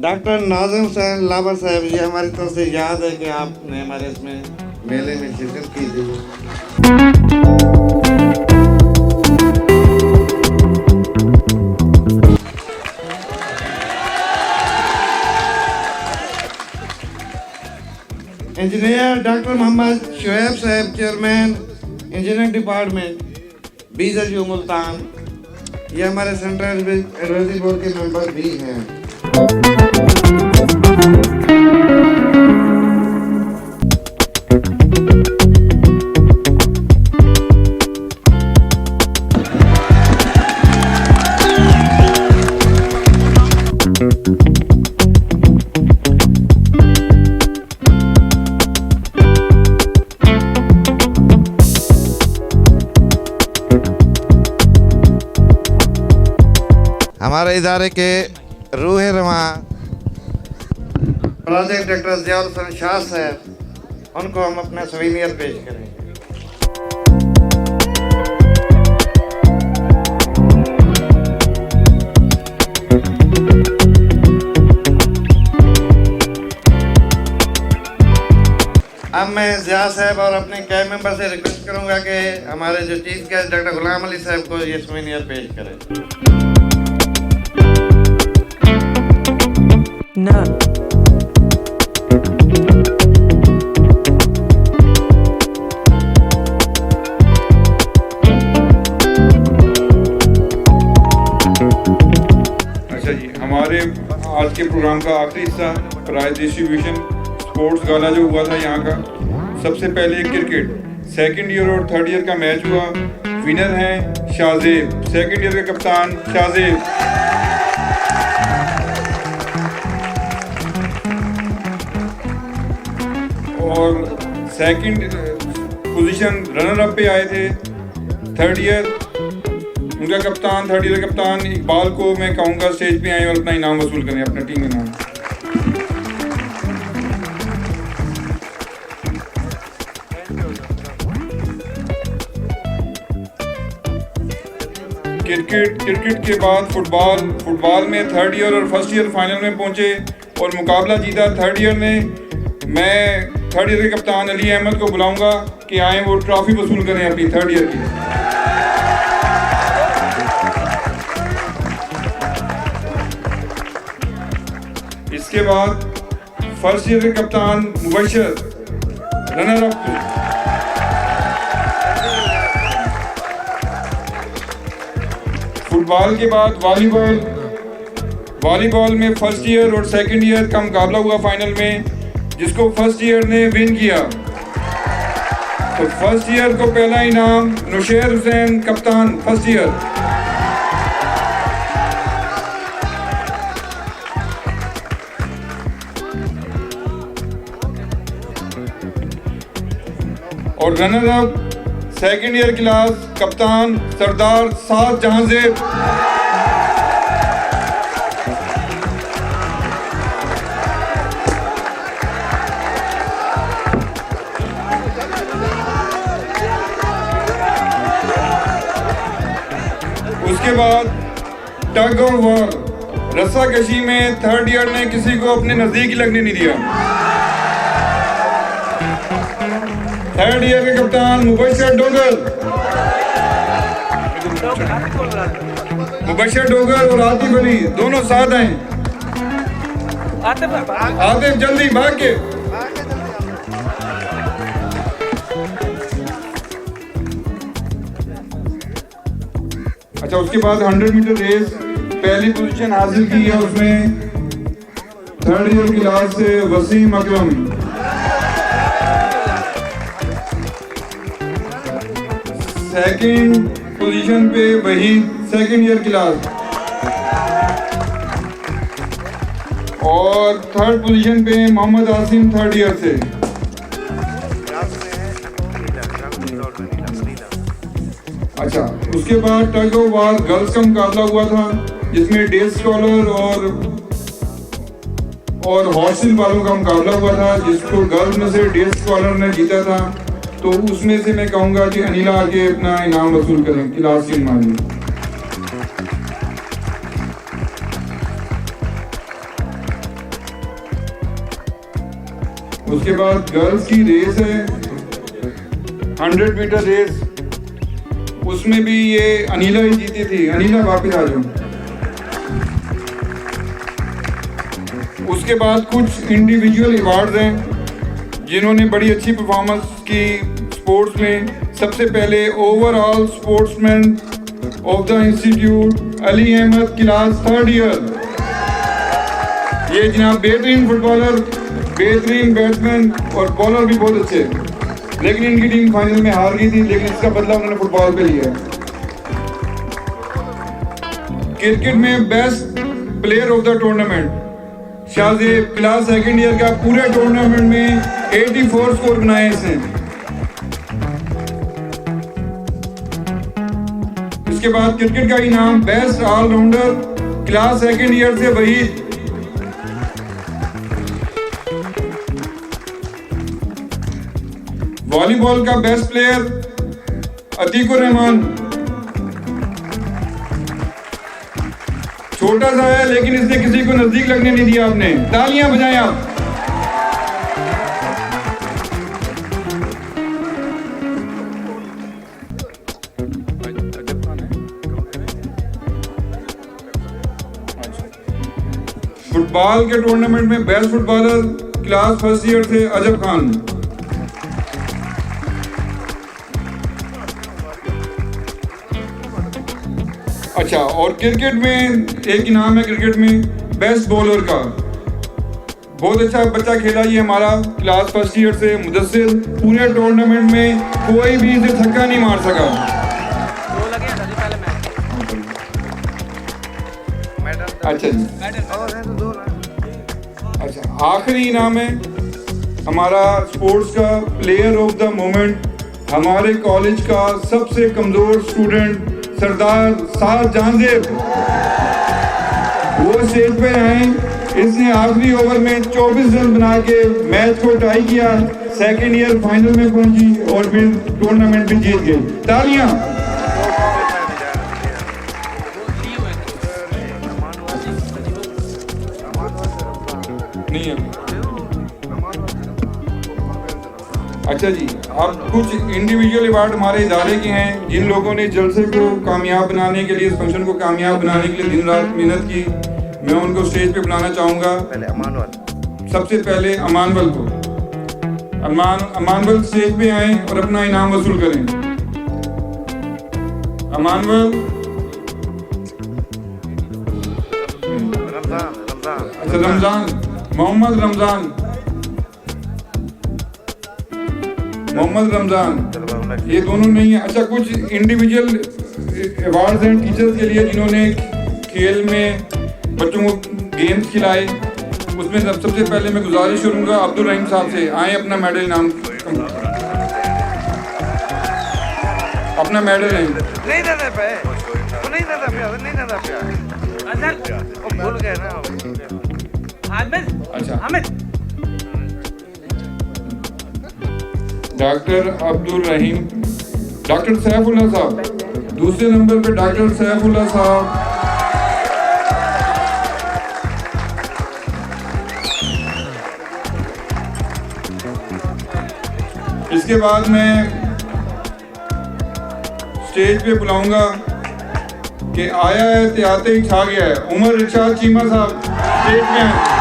डॉक्टर नाज़िम हुसैन लाबर साहब, ये हमारी तरफ से याद है कि आपने हमारे इसमें मेले में शिरकत की थी। इंजीनियर डॉक्टर मोहम्मद शुएब साहब, chairman engineering department BZU Multan, ये हमारे सेंट्रल एडवाइजरी बोर्ड के मेंबर भी हैं। हमारे इदारे के रूह रवा प्रोजेक्ट डायरेक्टर ज़ियाउल हसन शाह साहब, उनको हम अपना सवीनियर पेश करेंगे। अब मैं ज़िया साहब और अपने कैब मेंबर से रिक्वेस्ट करूंगा कि हमारे जो chief guest doctor Ghulam Ali साहब को ये सवीनियर पेश करें। ना अच्छा जी, हमारे आज के प्रोग्राम का आखिरी हिस्सा प्राइज डिस्ट्रीब्यूशन स्पोर्ट्स गाला जो हुआ था यहाँ का। सबसे पहले क्रिकेट सेकंड ईयर और थर्ड ईयर का मैच हुआ। विनर हैं शाहजेब, सेकंड ईयर के कप्तान शाहजेब। और सेकंड पोजीशन रनर अप पे आए थे थर्ड ईयर, उनका कप्तान थर्ड ईयर कप्तान इकबाल को मैं कहूँगा स्टेज पे आए और अपना इनाम वसूल करें अपना टीम इनाम। क्रिकेट के बाद फुटबॉल में थर्ड ईयर और फर्स्ट ईयर फाइनल में पहुंचे और मुकाबला जीता थर्ड ईयर ने। मैं थर्ड ईयर के कप्तान अली अहमद को बुलाऊंगा कि आए वो ट्रॉफी वसूल करें अपनी थर्ड ईयर की। इसके बाद फर्स्ट ईयर के कप्तान मुबशर रनर अप। फुटबॉल के बाद वॉलीबॉल में फर्स्ट ईयर और सेकंड ईयर का मुकाबला हुआ फाइनल में, जिसको फर्स्ट ईयर ने विन किया। तो फर्स्ट ईयर को पहला इनाम नुशैर हुसैन कप्तान फर्स्ट ईयर। और runner up second year class कप्तान सरदार साद जहांजेब। उसके बाद टग ऑफ वॉर रस्सा कशी में थर्ड ईयर ने किसी को अपने नजदीक लगने नहीं दिया। थर्ड ईयर के कप्तान मुबशर डोगर, मुबशर डोगर और आतिफ अली दोनों साथ हैं। आतिफ जल्दी भाग के। अच्छा, उसके बाद 100 मीटर रेस पहली पोजीशन हासिल की है उसमें थर्ड ईयर क्लास से वसीम अकरम। सेकंड पोजीशन पे वहीद सेकंड ईयर क्लास और थर्ड पोजीशन पे मोहम्मद आसिम थर्ड ईयर से। अच्छा, उसके बाद टग ऑफ वार गर्ल्स का मुकाबला हुआ था जिसमें डे स्कॉलर और हॉस्टल वालों का मुकाबला हुआ था, जिसको गर्ल्स में से डे स्कॉलर ने जीता था। तो उसमें से मैं कहूँगा कि अनिला आके अपना इनाम वसूल करें क्लास की मानी। उसके बाद गर्ल्स की रेस है 100 मीटर रेस, उसमें भी ये अनिला ही जीती थी। अनिला वापस आ जाओ। उसके बाद कुछ इंडिविजुअल अवार्ड्स हैं जिन्होंने बड़ी अच्छी परफॉर्मेंस की स्पोर्ट्स में। सबसे पहले overall sportsman of the institute Ali Ahmad class third year. ये जनाब बेहतरीन फुटबॉलर, बेहतरीन बैट्समैन और बॉलर भी बहुत अच्छे, लेकिन इनकी टीम फाइनल में हार गई थी, लेकिन इसका बदला उन्होंने फुटबॉल पे लिया। क्रिकेट में best player of the tournament Shahzeb class second year का, पूरे टूर्नामेंट में 84 स्कोर बनाए इसने। इसके बाद क्रिकेट का इनाम best allrounder class second year से वहीद। वॉलीबॉल का बेस्ट प्लेयर अतीकुर रहमान। छोटा सा है लेकिन इसने किसी को नजदीक लगने नहीं दिया। आपने तालियां बजाएं आप। फुटबॉल के टूर्नामेंट में best footballer class first year से अजब खान। अच्छा, और क्रिकेट में एक इनाम है क्रिकेट में बेस्ट बॉलर का। बहुत अच्छा बच्चा खेला ये हमारा क्लास फर्स्ट ईयर से मुदस्सिर। पूरे टूर्नामेंट में कोई भी इसे छक्का नहीं मार सका। अच्छा जी, अच्छा, आखिरी इनाम है हमारा स्पोर्ट्स का प्लेयर ऑफ द मोमेंट। हमारे कॉलेज का सबसे कमजोर स्टूडेंट सरदार साद जानजेब, वो स्टेज पे आए। इसने आखिरी ओवर में 24 रन बना के मैच को टाई किया, सेकेंड ईयर फाइनल में पहुंची और फिर टूर्नामेंट भी जीत गई। तालियां। नहीं है। अच्छा जी, अब कुछ इंडिविजुअल अवार्ड हमारे इदारे के हैं जिन लोगों ने जलसे को कामयाब बनाने के लिए, इस फंक्शन को कामयाब बनाने के लिए दिन रात मेहनत की। मैं उनको स्टेज पे बुलाना चाहूँगा। सबसे पहले अमानवल को। अमानवल स्टेज पे आए और अपना इनाम वसूल करें। अमानवल। अच्छा, रमजान, मोहम्मद रमजान, मोहम्मद रमजान, ये दोनों नहीं है। अच्छा, कुछ इंडिविजुअल अवार्ड्स हैं टीचर्स के लिए जिन्होंने खेल में बच्चों को गेम्स खिलाए। उसमें सबसे पहले मैं गुजारिश करूंगा अब्दुल रहीम साहब से, आए अपना मेडल इनाम, अपना मेडल है। नहीं देना पे, नहीं देना पे, नहीं देना पे। भूल गए ना। अच्छा, डॉक्टर अब्दुल रहीम, डॉक्टर सैफुल्लाह साहब, दूसरे नंबर पे डॉक्टर सैफुल्लाह साहब। इसके बाद मैं स्टेज पे बुलाऊंगा कि आया है त्याते ही छा गया है, उमर इरशाद चीमा साहब स्टेज पे हैं।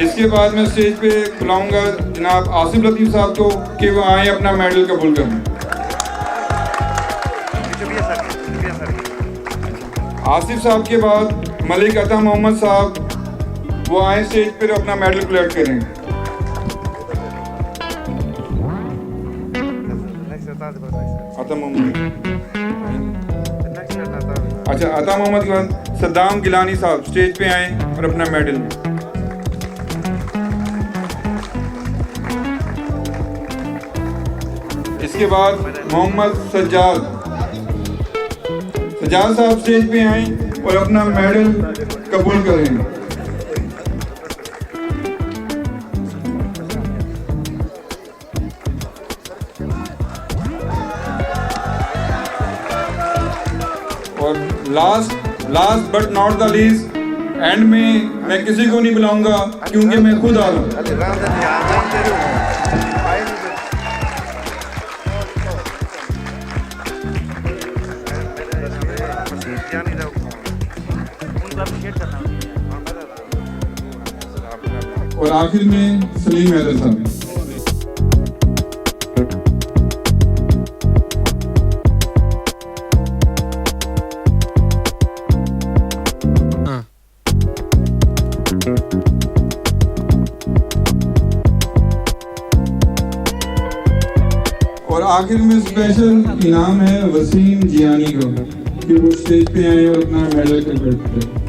इसके बाद मैं स्टेज पे बुलाऊंगा जनाब आसिफ लतीफ़ साहब को कि वो आए अपना मेडल कबूल करें। आसिफ साहब के बाद मलिक अता मोहम्मद साहब वो आए स्टेज पर अपना मेडल कलेक्ट करें। अता मोहम्मद, अच्छा अता मोहम्मद के बाद सद्दाम गिलानी साहब स्टेज पे आए और अपना मेडल। इसके बाद मोहम्मद सज्जाद साहब स्टेज पे आए और अपना मेडल कबूल करें। और last but not the least and में मैं किसी को नहीं बुलाऊंगा क्योंकि मैं खुद आ रहा हूँ। और आखिर में सलीम हैदर साहब। और आखिर में स्पेशल इनाम है वसीम जियानी को कि वो स्टेज पे आए और अपना मेडल कलेक्ट करें।